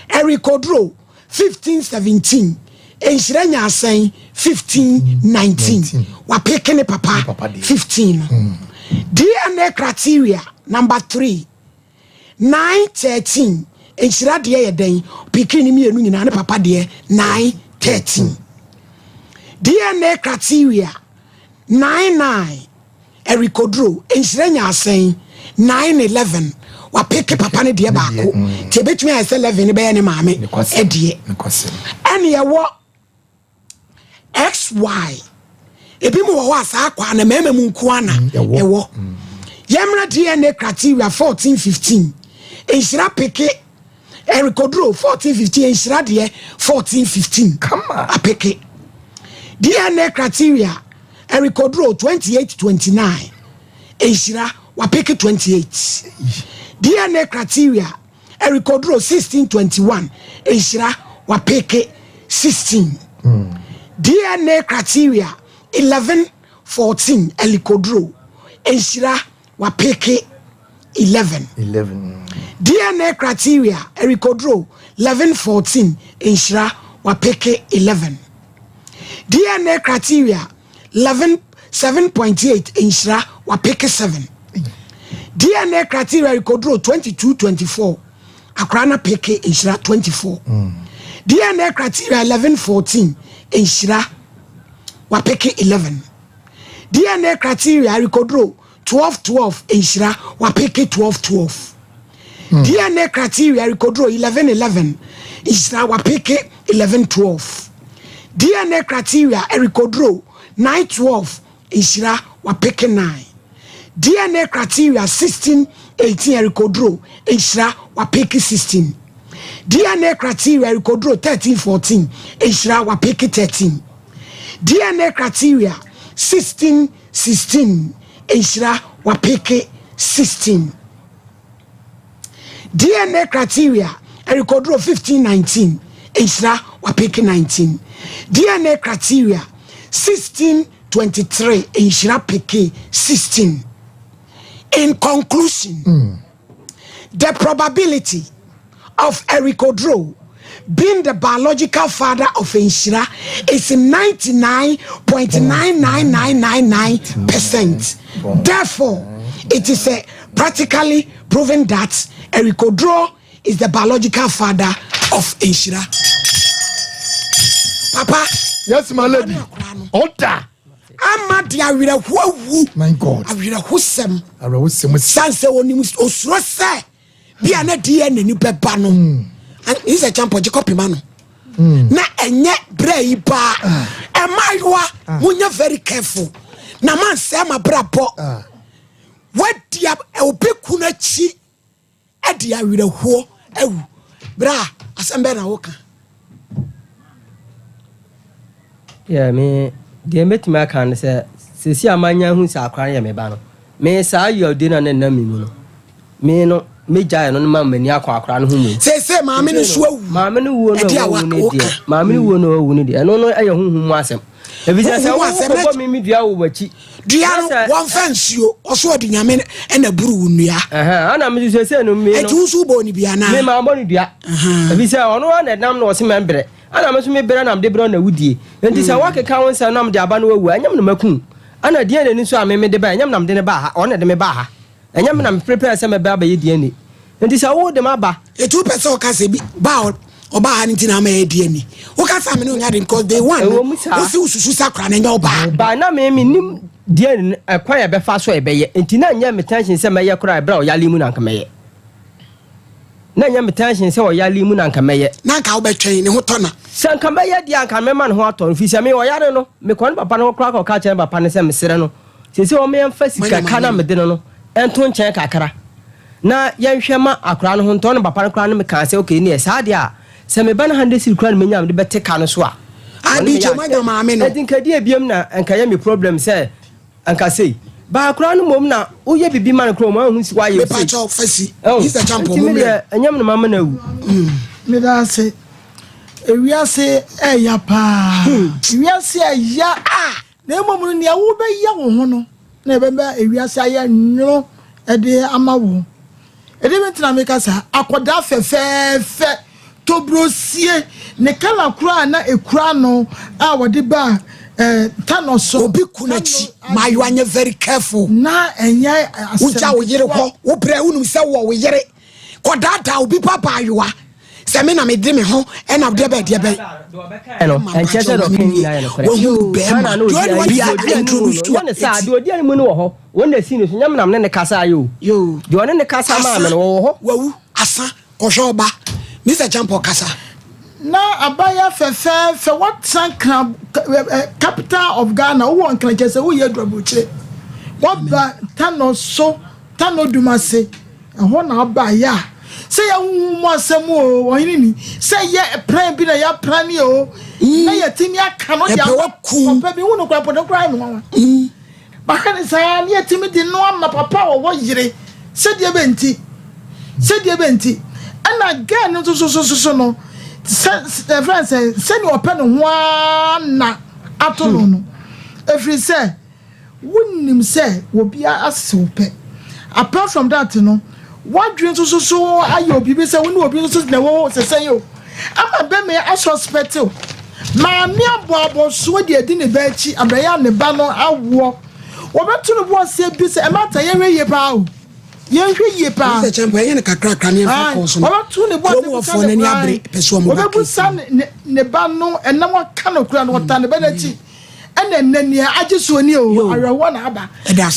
B: rekodro 1517 enhira nya asen 1519 wapeke ne papa 15 DNA criteria number 3 913 enhira de ye den pikini mienu nyina ne papa de 913 DNA criteria 99 rekodro enhira nya asen 911 wapeke papa ne de baako ti betumi a 11 be ne maame e de ene ye wo XY ebi mo wo asa akwa na mema mu nku ana ewo yemra DNA criteria 1415 enhira peke rekodro 1415 enhira de 1415 come on apeke DNA criteria rekodro 2829 enhira wapeke 28 DNA criteria rekodro 1621 enhira wapeke 16 DNA criteria 1114 elikodro enhira wapeke 11 DNA criteria rekodro 1114 enhira wapeke 11 DNA criteria 7.8 enhira wapeke 7 DNA criteria rekodro 2224 akrana peke enhira 24 DNA criteria 1114 enhira wapeke 11 DNA criteria rekodro 1212 enhira wapeke 1212 DNA criteria rekodro 1111 enhira wapeke 1112 DNA criteria rekodro 912 enhira wapeke 9 DNA criteria 1618 rekodro enhira wapeke 16 DNA criteria rekodro 1314 enhira wapeke 13 DNA criteria 1616 enhira wapeke 16 DNA criteria rekodro 1519 enhira wapeke 19 DNA criteria 1623 enhira peke 16. In conclusion, the probability of Erikodro being the biological father of enhira is 99.99999%. Therefore, it is practically proven that Erikodro is the biological father of enhira. Papa,
D: yes, my lady. Order.
B: Amadi awira huawu.
D: My God.
B: Awira husem.
D: Awira husem.
B: Sanse oni osuro se. Bia na die na ni beba no. And is a champion Jacob mano. Na enye brei ba. Emaiwa munya very careful. Na man se ma brapo. What dia obi kuna chi. E dia awira huo ewu. Bra asembe na woka.
S: Yeah, me the metime aka say sesi amanya hu sa akran ye me ba no me sa yodi na na mi mu no me no me jai no ma mani akwa akra no hu mu
B: sese maame no so awu
S: maame no wo no wu ne dia maame no wo no wu ne dia no aye hu hu mu asem e bi say wo ko mi dua wo wachi
B: dua no won fansuo oso odi nyame na buru wunua
S: ana me sese no me no
B: etu so bo ni bia na
S: me ma bo ni dua e bi say ono na nam no se membre ana me so me bere nam de bere na wudie enti sa wakeka won sa nam de aba no wawu anyam no makun ana die ne ni so ameme de ba anyam nam de ne ba ha ona de me ba ha anyam nam prepare se me ba ba ye die ni enti sa wo de ma ba
B: etu pese o ka se bi ba oba ha nti na ma ye die ni wo ka sa me no nya de because they want wo fi ususu sakra na nya oba
S: ba na me nim die ni ekwa ye be fa so e be ye enti na nya me tension se me ye kra bra o yale mu na nka me ye na nya me tension se o yale mu na nka me ye
B: na nka wo betwen ne ho tona
S: sanka me ye dia nka me ma ne ho ato fi se me o yare no me kon papa no kra ka chen papa ne se me sere no sese o me yɛmfa sika kana mede no ɛnto nkyɛn kakra na yɛnhwɛ ma akora no ho ntɔ no papa no kora no me kan sɛ okay ne saa de a sɛ me ba na 100 cedi kora no menya me de bɛte ka no so a
B: abi jema maame no
S: ɛdin kadi ebiem na anka yɛ me problem sɛ anka sei ba akora no mom na woyɛ bibi ma no kora mo ahu si wayɛ
B: me pa cho fasi is a champion mo
S: me ɛnyam no mama na wu
F: me da se ewiase eya pa ewiase eya na emom no ne wo be ya wo ho no na be ewiase aya nwo e de amawo e de betina me kasa akoda fefefe tobrosie ne kala kura na ekura no a wo de ba tanoso
B: obi kunachi mayo anya very careful
F: na enye
B: uja wo yire ho wo bre unum se wo yire kodada obi papa ayoa se me na me de me ho e na de be
S: eno enche se do kin na eno kore
B: kana no dia introduce to
S: one sa de odi ani mu no ho won na si no so nyam nam ne kasa ayo
B: yo
S: de one ne kasa ma me no ho
B: wawu asa kohwoba Mr. Champo kasa
F: na abaya fe what san capital of Ghana who wan kan chese wo ye drobuche what ba tano dumase ho na abaya say ya hu asem o ohini ni say ye plan bi na ya plan o na ya timi aka no dia papa bi hu no kwa podo kra no ba kan say ya timi di no ama papa wo yire say de benti ana again no so no the friend say you open one na atolo no every say wunnim say obi asewope apart from that no what dream so ayo obi say wonu obi so na wo say yo ama be me a suspect o ma mi abo so de adi ne ba chi abraya ne ba no awo obetu no bo say bi say e mata ye hwe pa o ye pa
B: Mr. Champo ye ne kakra ne fa ko so
F: obetu ne bo
B: fo ne ni abre peso mo ba
F: obebu san ne ba no enam ka no kura no ta ne ba na chi ene nania agiso ni o arewo na aba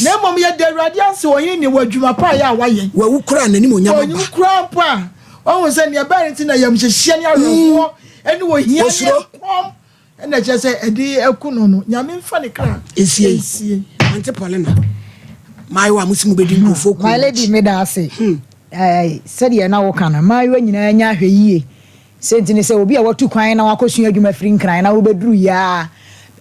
F: na mom ye de awurade anse oyin ni wadwuma pa ya waye
B: wawu kura nani mo nyama
F: ba kura pa o se ne ba nti na yam hyehye ni arewo ene wo hia kom ene je se edi ekuno no nyame mfa ne kra
B: esie ante polena mai wa musimu bedi nkofo ku
G: my lady me da ase said ye na wo kana mai wa nyina nya hwe yie sentini se obi a watu kwan na wakosua adwuma firi nkran na wo beduru ya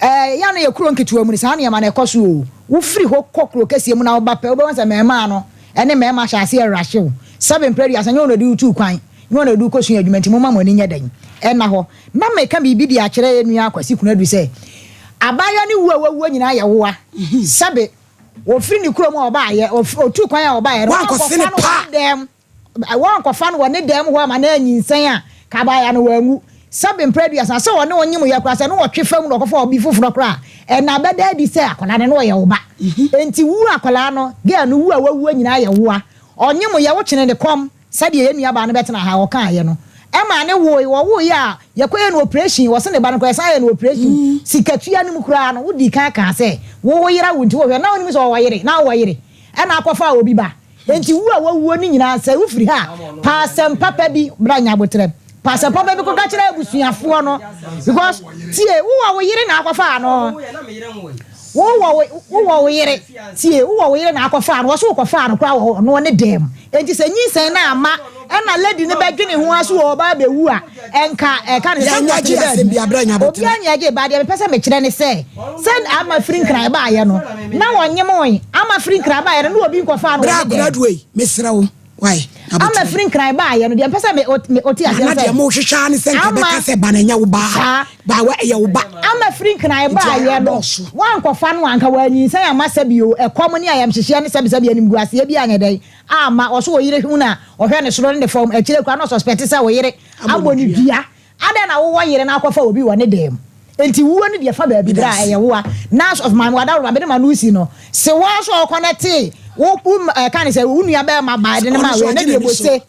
G: ya na yekuro nketewa mu ni sa na ya ma na ekoso o wo firi ho kokro kase mu na wo ba pe wo be wansa mema no ene mema hyase erahye wo seven prayer asanya wo na di utu kwan wo na du kosua adwuma nti mo ma mo ni nya dan na ho na me ka bibi di akere enu akwasi kuna du se abaya ni wuwa nyina ya woa sabe wo firi ni kuro mu oba ye otu kwan ya oba ye
B: wan ko fini pa
G: dem wan ko fa no woni dem ho ma na anyinsan a ka ba ya no wangu sabe previous asa woni onyim ya kra se no wotwe fam no ko fa obi fufuro kra na beda di se akola ne no ye oba enti wu akola no ge no wu a wawu nyina ye woa onyim ya wo kyene de kom sade ye nua ba no betena ha wo kan ye no ema ne wo ya ye koye no operation wo se ne ba no ko sa ye no operation sikatua nim kra no wo di kan kan se wo yira wo nti wo hwe na onim so wo yire na wo yire na akwafa obi ba enti wu a wawu ni nyina se wo firi ha pa sem papa bi bra nya botre pa sem papa bi ko ka kire abusuafo no because tie wo yire na akwafa no wo yire tie wo yire na akwafa no wo so kwafa no kra no ne dem enti se nyinsen na ama na lady ne bedwene ho aso oba be wu a enka ka ne
B: se nyaji asem bia bra nya botre
G: obi anyaje ba de pese me kire ne se send ama free nkran ba ye no na wonyem won ama free nkran ba ye no obi nkwafa no
B: bra graduate mesra wo why
G: ama free nkran ba ye no de pese me oti ase
B: na de mo hwehwa ne se nka be ka se ba na nya wo ba wa ye wo ba
G: ama free nkran ba ye no wan nkwafa no anka wanyi se ama sabio ekom ne ayam hyehye ne sabia nim guase bi anya dai ama oso wo yire hu na ohwe ne soro ne form akire kwa no suspect say wo yire aboni bia ada na wo yire na akwafa obi wo ne dem enti wo ne de fa ba bi bra ye wo nurse of my wada ro be ma no si no se wo so connect wo kan say wo nua ba ma ba de ne ma we ne de bose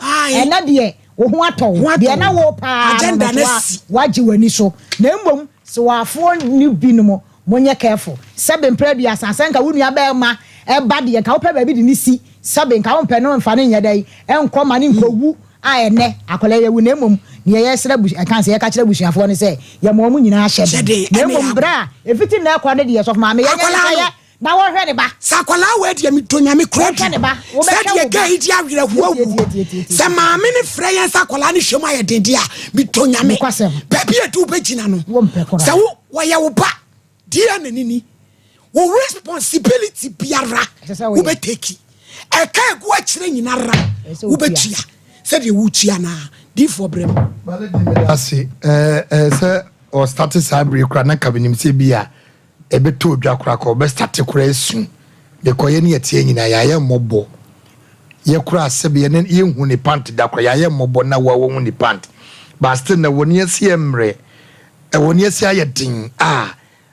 G: na de wo ho atɔ de na wo pa agenda na si waji wani so na mbom se wo afo ni bi no mo monye careful seven prayer asanka wo nua ba ma e ba de ka wo pa ba bi de ni si sabe nka won pe no mfa ne nya dai enko ma ne nkowu a ene akola ye wu na emom ne ye sra bu kan se ye ka kire busuafo ne se ye mo mu nyina ahye de emom bra efiti na ekwa ne de ye so ma me ye na wo hwe ne ba
B: sakwala we de mi to nyame kura
G: hwe ne ba wo be
B: hwe de ga idi awira huwa se maame ne frɛ yɛn sakwala ne hwem ayɛ dende a mi to nyame baby edu be gina no se wo yɛ wo ba dia na nini wo responsibility biara wo be take e ka egu a kyerɛ nyina ra wo be tua se de wo tua na di for brem
D: ase se o start sabri kura na kabinim se bia ebeto odwa kura ko be start kura esu because ye ne yetie nyina ya ye mmobɔ ye kura asebe ye hu ne pant da kura ya ye mmobɔ na wa wo hu ne pant but still na woni ase emre woni ase ayedin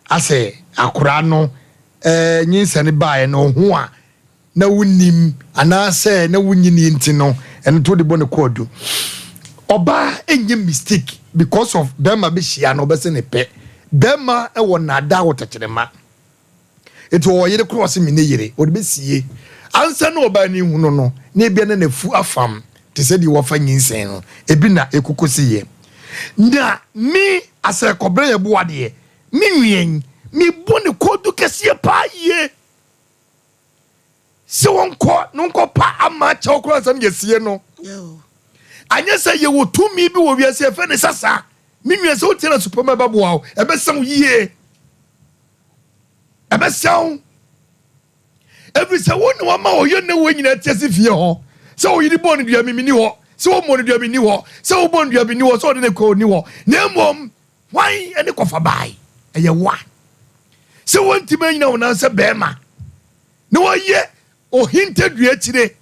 D: ase akura no nyinsa ne bae no ho a na wunim ana se na wunyini nti no eno to de bone kodu oba enye mistake because of them be hia no be se ne pe bema e wo na da wo tekyerema eto wo yire cross mi ne yire wo de be sie ansa no oba ni hu no na bia na nafu afam te se di wo fa nyinsen no ebi na ekukosiye nda mi ase kobre ye bo ade mi nwien mi bone kodu kese pa ye se wonko nonko pa ama cha okura sam yesie no anya se ye wo tumi bi wo wiase fe ne sasa mi nwie se wotia na superman babo awo ebe sam yie ebe sam every se won wa ma oyo ne wo nyina tiase fie ho se wo yiri bon dua mi ni ho se wo mon dua mi ni ho se wo bon dua mi ni ho se wo de ne ko ni ho na mom wan ene kofa bai eye wa se won ti ma nyina wona se bema na wo ye o hinte dua chire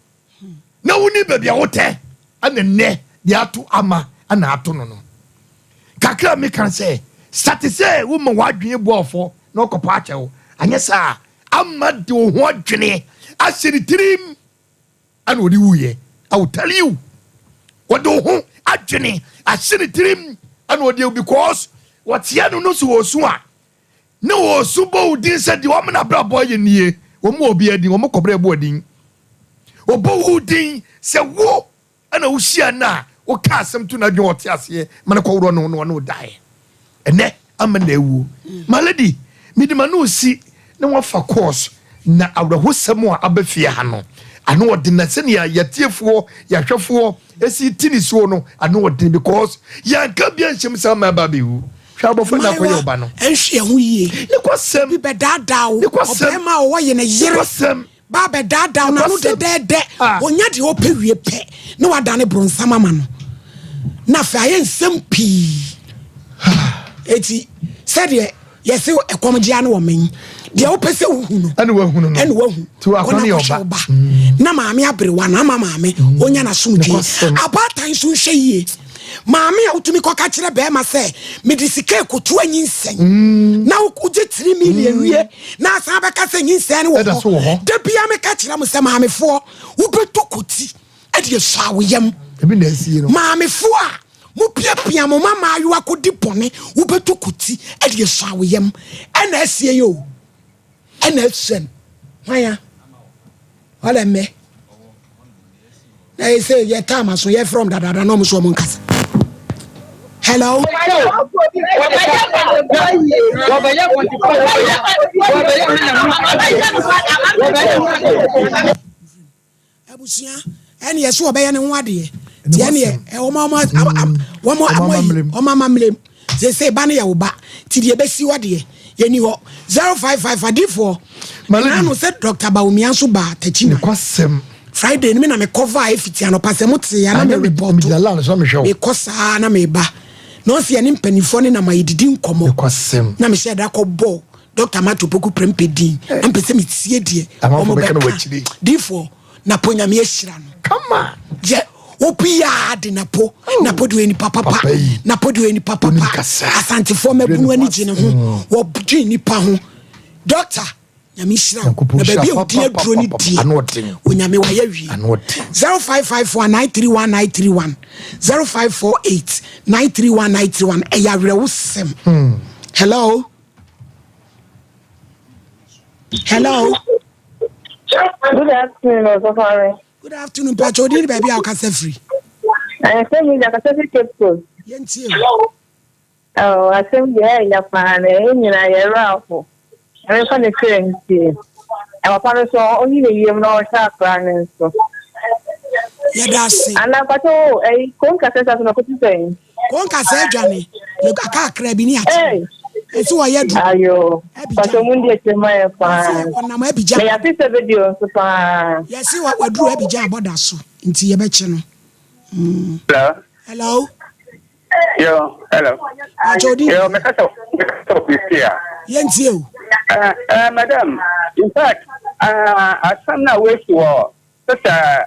D: na woni bebia wote ana ne dia to ama ana ato no kakra me kan say start say wo ma wadwen buofo na okopa achewo anya sa amma de ho adwene asiri trim ana odi wuye I will tell you what do ho adwene asiri trim ana odi because what ya no so osu a na osu bo udin say de wo na bra boy nie wo mo obi adin wo mo kobra bo adin obo udin say wo ana wo hia na o ka asem to na dwe wote ase man ko woro no die ene amana ewu malady midima no si na wafa course na awrahosem a abafie ha no ano odina se ne yatiefo yahwefo esi tinisuo no ano odin because yanka bia nhyem sama babewu hwabofo na koye oba no
B: enhwe ho yie
D: ne kwasem
B: bi bedadawo obema o ye ne yire kwasem ba bedadawo na no de onya de opewie pe na wadane bronsama ma no na fa ye nsem pi eti said yes ekomjia no women de opese hu no
D: ene wahu no
B: ene wahu
D: to akoni oba
B: na maame abrewa na maame onya na somdwe abatan so hweye maame a utumi koka kire be ma se medisike kotu anyinsen na ukuje 3 million wie na asan beka se nyinsen wo de bia me ka kire mo se maame fo ubeto koti e de shawo yam
D: ebi na asie no
B: maame fo a mu pia mo mama ayu akodi bone ubeto koti e de shawo yam e na asie yo e na sen hwan wala me na say ye time so ye from dada no mo so mo nkasa. Hello. Abusia ene yeso obeye ne ho ade tie ne o mama mlem say ba ne ye wo ba ti de be si wade ye ni ho 055 adifo na no say Dr. Baumia so ba tachina
D: kwasem
B: Friday me na me cover ifiti anopa mo te ya na me report because na me ba no se ani mpanifo ne na mayididi nkomo
D: kwasem
B: na me share da ko bo Dr. Matopoku prempedi am pese me tie die
D: omo be kana wachiri
B: difo na ponya me ehira no
D: kama
B: je opia de na po do eni papa na po do eni papa asante fo mabunu ani gine ho wo gine ni pa ho doctor nyame hira na baby o die duro ni die onyame wa ya wi 0554931931 0548931931 eya rewusem hello
T: Good afternoon, Osofare.
B: Good afternoon, Pacho. Did baby I can say free?
T: I say you can say Cape Coast.
B: Yenti.
T: Oh, I say yeah, ya fan, you know, you're raffle. I mean, for the currency. I'm a parent, so only the year no sharp running. So,
B: Yadasi.
T: And I'm got a conca says, I'm not saying.
B: Conca said, Johnny, you got crabby. Hey, and so I had
T: you. But I'm only at my farm.
B: My
T: sister video, so far.
B: Yes, see what we drew a bijam about us into your betchen.
U: Hello.
B: Hello.
U: Yo, hello. Yo, Mr.
B: Yes, you.
U: Madam, in fact, I some now wait to such a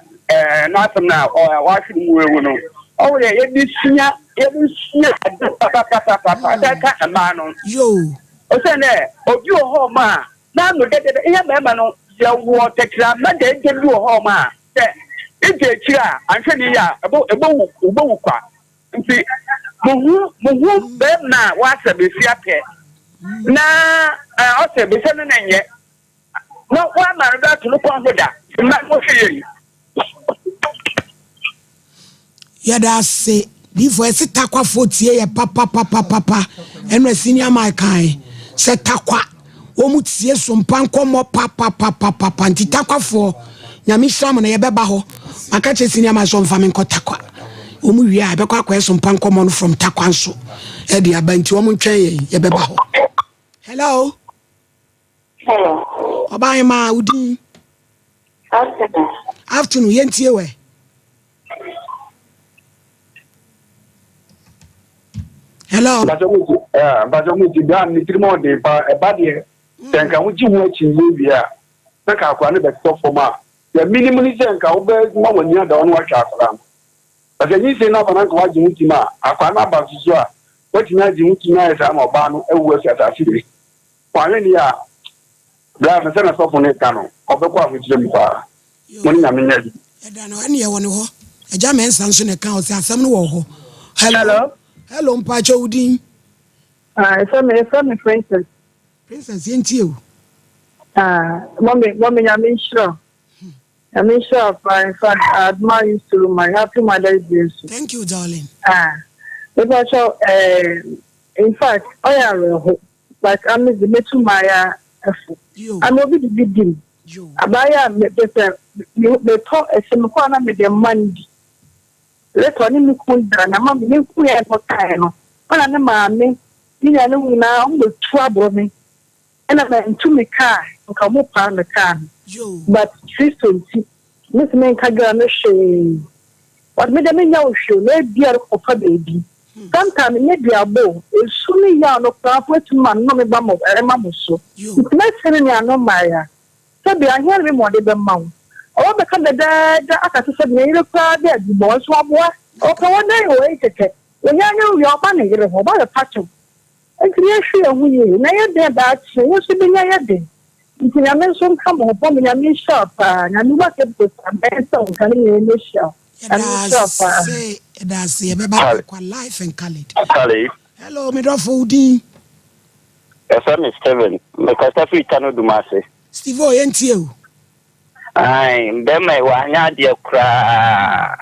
U: not some now or watching you. Oh, yeah, this year, a man.
B: Yo.
U: O say na obi o ho ma na no de ihe ma no ya wo tekra na de du o ho ma se ije kira anhwe ni ya ebo kwa nti muhu be na wa se be si apɛ na o se be se no na nye no wa ma ro to no kwa hoda na mo hwe
B: ya da se before esi takwa 40 ye papa eno senior my kan se takwa omu tie Sompa Nkomo papa nti takwa fo nyame hram na ye beba ho aka che senior my so mfa me nko takwa omu wi a be kwa Sompa Nkomo no from takwa nso e dia ba nti omu ntwen ye beba ho. Hello. Oba ma udin. Afternoon ye ntie we. Hello.
U: Bajo mu tigan ni trimo de ba de tenka mu ji mu chi bia na ka kwa ne be to forma ya minimum ni tenka wo be ma wani da won wa twa akra ba je ni se na bana ko waji mu ti ma akwa na ba su a wati na ji mu ti na ya sa ma ba no ewu esi atafiri kwa ne ya bla na se na so fo ne kanu obekwa afu ti mi pa mo ni nyame nya di
B: e da no ene ye woni ho e ja men san so ne kan o se asam no wo ho. Hello, Mpacho Udin.
T: From Princess.
B: Princess, ain't you?
T: Mommy, I'm sure. I'm sure. In fact, I admire you to my happy Mother's Day.
B: Thank you, darling.
T: Mpacho, in fact, I am like I'm the Metu Maya. I'm over the big deal. Abaya, the talk as some corner with the money. Let one in Kunda, and I'm going to have a time. When I'm a mammy, you know, now will trouble me. And I'm to my car, and come up on the car. But Tristan, Miss Mankagana shame. What made them know show, maybe of a baby. Sometimes maybe a bow, it's soon young of proper to man, no bum of a mamuso. It's not saying I know Maya. So be I hear me more than mount. Oh, because the dad, I said, you crowd there, the boys swab what? Oh, one day away to take. When you know your money, you're about a patch of. And creation of you, now you're there, that you should be near day. You can mention come upon me, I'm shop, and I'm working with some bad song coming in the shop. And shop,
B: say, that's about life and Khalid. Hello, Midrofoodi.
U: Yes, I'm Steven. Because every time do masse.
B: Steve, ain't you?
U: Ai mbema wanya de kra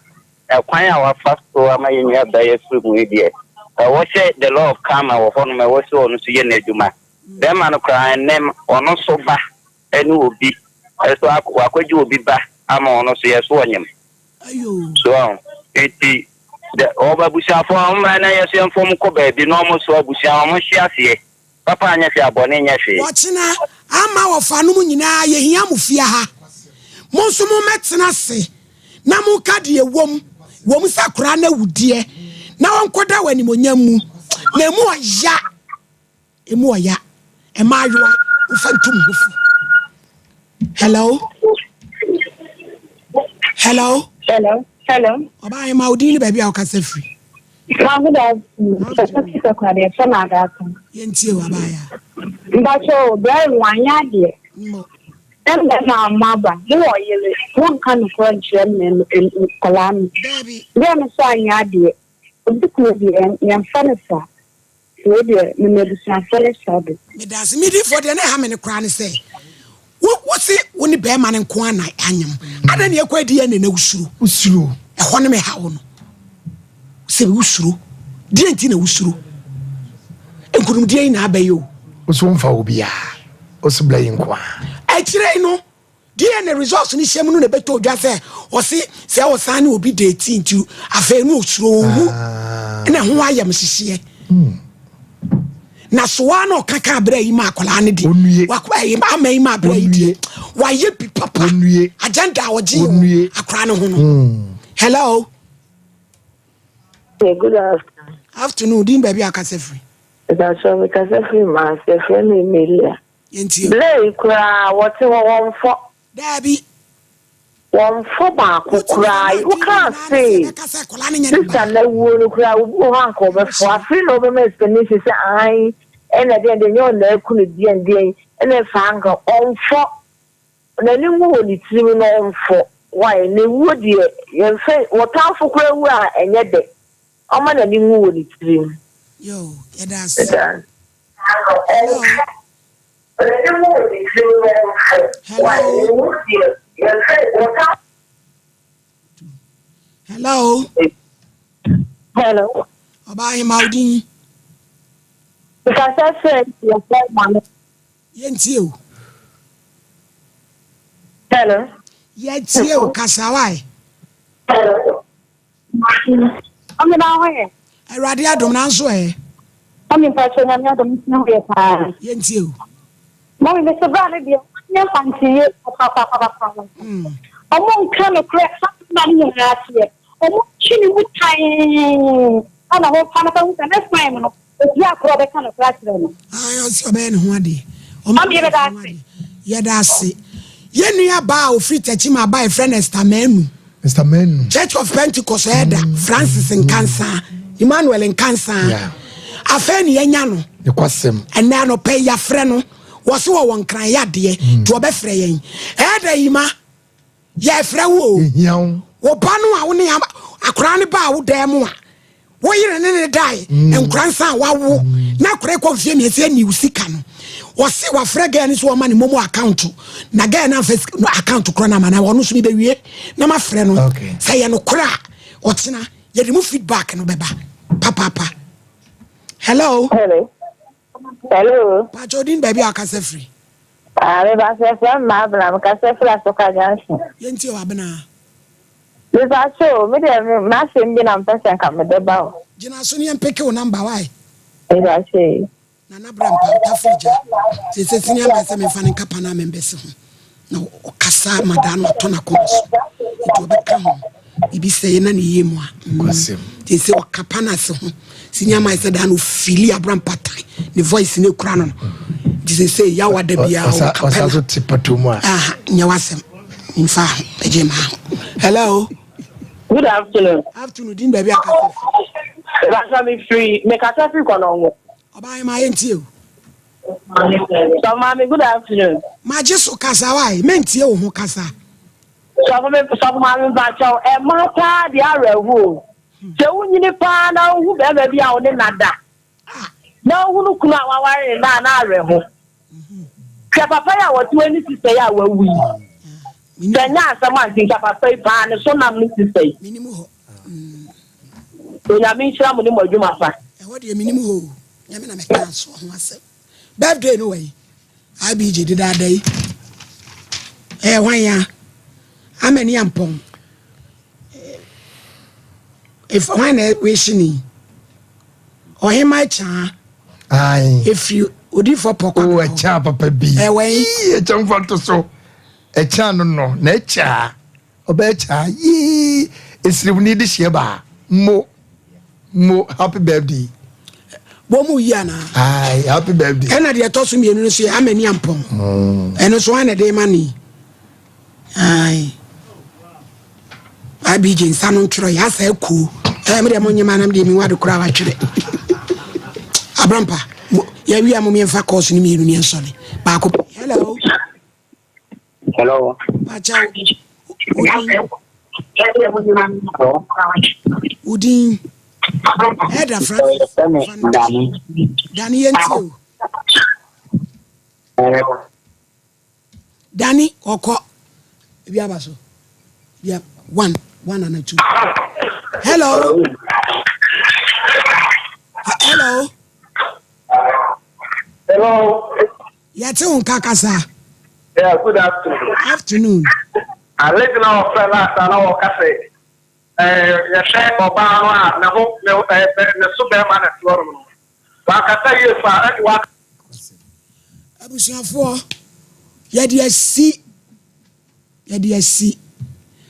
U: ekwan a wa fast to ama yenya ba yesu mu die wo she the law of karma wo hono me wo se onu so ye na adwuma bema no kra nem ono so ba enu obi eso akwaji obi ba ama ono so yeso onyem
B: ayo
U: so eti de oba busia fo amra na yeso enfom ko ba bi no mo so abusia mo hye ase papa anya fi abone nya hwe
B: wochina ama wo fa no nyina ye hia mu fia ha monso mo metena se na mo ka de wom sakura na wudie na wonkoda wani monyam mu na emu oya e ma yo ufantum bufu. Hello. Oba e ma odini baby akasa free.
T: Ma good afternoon.
B: Yentie wa baya.
T: Mbacho Brian wanya de. And then I'm mother, you are one kind of French and Colami. Then a sign idea. And Fanasa. Maybe medicine for a sabbath.
B: It does me for the how many crowns say. What's it when the bear man and Kwana Anyam? I don't hear quite the end in Usru. A one me how say Usru. Didn't in a Usru. And couldn't dear in Abayo.
D: Was one for Obia. Was playing qua.
B: I no. DNA results ni shemu no na beto odwa se o se o san obi date ntu afa no osuro hu na ho ayam hihie na soa no kaka abra yi ma akola ne di wakwa yi ma mai ma abra yi di wa ye bi papa agenda oji akora ne ho no hello
T: good
B: afternoon din baby akase free
T: that's so we can say free man say friend Emilia
B: yenti
T: blay kura what won for
B: Dabi
T: one for back cry you can't say sister na wo kura wo han ko be for free no be me explanation say ai and then the new na ku ne die ndie and fa nga on for na ni wo ni tiri no on for why ne wo die ye say what afọ kura wu a enye de o ma na ni wo ni tiri
B: yo yeah that's Hello.
T: Hello.
B: Obayi Maudin.
T: Because I said your man.
B: Yenti o.
T: Hello.
B: Yenti o kasawai.
T: Hello. I'm na we.
B: Erade adom na nso
T: I'm in person na adom na we pa.
B: Yenti o.
T: Mo me se ba le bi. Nya fanti papa. Omo nka no crack na ni na tie. Omo chini mutai. Ana ho pa na pa uta next time no. Ya kro be kan crack no.
B: Ayo si obe ne ho ade.
T: Omo ye be da se.
B: Ye da se. Ye nua ba o free techi ma ba e friend Estamenu.
D: Estamenu.
B: Church of Pentecost Elder Francis Nkansa, Emmanuel Nkansa. Yeah. Afeni enya no.
D: Ne kwasem.
B: Ena no pay ya frɛ no. Wose wo won kran ya de to obefrɛ yen. Elder yima. Ya frɛ wo.
D: Hiawo.
B: Wo ba no a wo ne akora ne ba wo dan mu a. Wo yire ne dai enkransa wa wo. Na akora konfie me se ni usika no. Wose wa frɛ ga ni so wo ma ne momo account. Na ga na first account kro na ma na wo no so bi be wie. Na ma frɛ no. Say ye no kra. Otina ye remove feedback no beba. Papa. Hello.
T: Hello.
B: Pachodin baby akase free.
T: Me ba se friend ma bla me ka se free asoka jansi.
B: Yenti o abena.
T: Me ba so me de ma se mbi na mpesa ka me de ba o.
B: Jina so ni empeke o number why?
T: Me ba se.
B: Na na brampa tafija. Se sinya ba se me fa ne kapa na me mbese ho. Na o kasa madano to na koso. Ito be ka ho. Ibi se na ne yemu a.
D: Kwasem.
B: Te se o kapa na se ho. Sinya ma se da no fili abrampa tai. Ne voice ne kura no. Dise say ya wada bia o
D: kapa. Osazo tipatumu a.
B: Nya wasem. Infa ejema. Hello.
T: Good afternoon.
B: Afternoon din baby akase.
T: That's me free. Me ka se free kono wo.
B: Oba ma yenti o.
T: So mama good afternoon.
B: Ma jesu kasa wai mentie wo ho kasa.
T: So mama ba chaw e mata di arewu. Se wunyini pa na wu be be bia wo ne nada. Na wu nu kuna waware na arewu. Ka papa ya wo 20 sister ya wa wi. Danya asama nti ka papa pa ne so na mi sister.
B: Minimu ho.
T: So ya mi nchira mu ni modwuma fa.
B: E wo de minimu ho. Ya me na me kan so ho asem. Birthday no way. IBG did that day. Wan ya. Ameni ampon. If when we shini. Or he might cha.
D: Aye.
B: If you odi for poko.
D: Oh, a cha papa bi.
B: Wan.
D: E cha mfanto so. E cha no na cha. Oba cha. Yi. Esri ni di sheba. Mo happy birthday.
B: Bomu yana.
D: Aye, happy birthday.
B: Ena de tosu mi enu so amani ampon. Eno so ane de mani. Aye. Abiji nsanu ntro ya sa eku. Me de monyema na me de mi wadu kura wa twere. Abrampa. Ya wi amu mi mfa course ni mi enu ni ensole. Ba ko. Hello.
U: Hello.
B: Ba chao. Udin. Head of Danny and two. Danny or call. Yeah, one and two. Hello. Hello. Yeah, two kakasa.
U: Yeah, good afternoon.
B: Afternoon.
U: I let you know last I know cafe. You share Obama, the Superman at Florida. But I tell you, what
B: abusuafo yɛde asi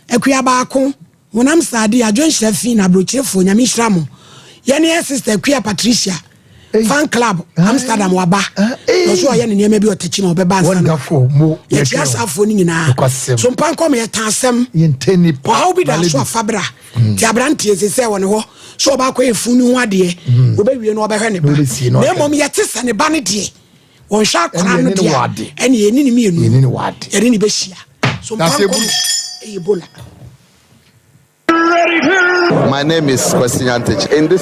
B: akua baako wonam sade adwo nhyira fi na brochirefo nyame hyira mo yɛne sister akua Patricia fan club Amsterdam waba no so yɛ ne nneɛma bi ɔtachi na ɔbɛba ansa
D: wonderful mo
B: yɛti asafo ni nyinaa so mpanko me yɛta asɛm
D: yɛntani
B: pa how bi da so afabra ti abrantie sɛ wɔ ne hɔ so ɔba kɔ efunu ho ade obewie no ɔbɛhwɛ ne ba na mmom yɛte sɛ ne ba ne de on sha kwana no dia ene yeni ni mienu yeni ni wade yeni ni behia so mpanko ebola.
R: My name is Kwesi Antich. In this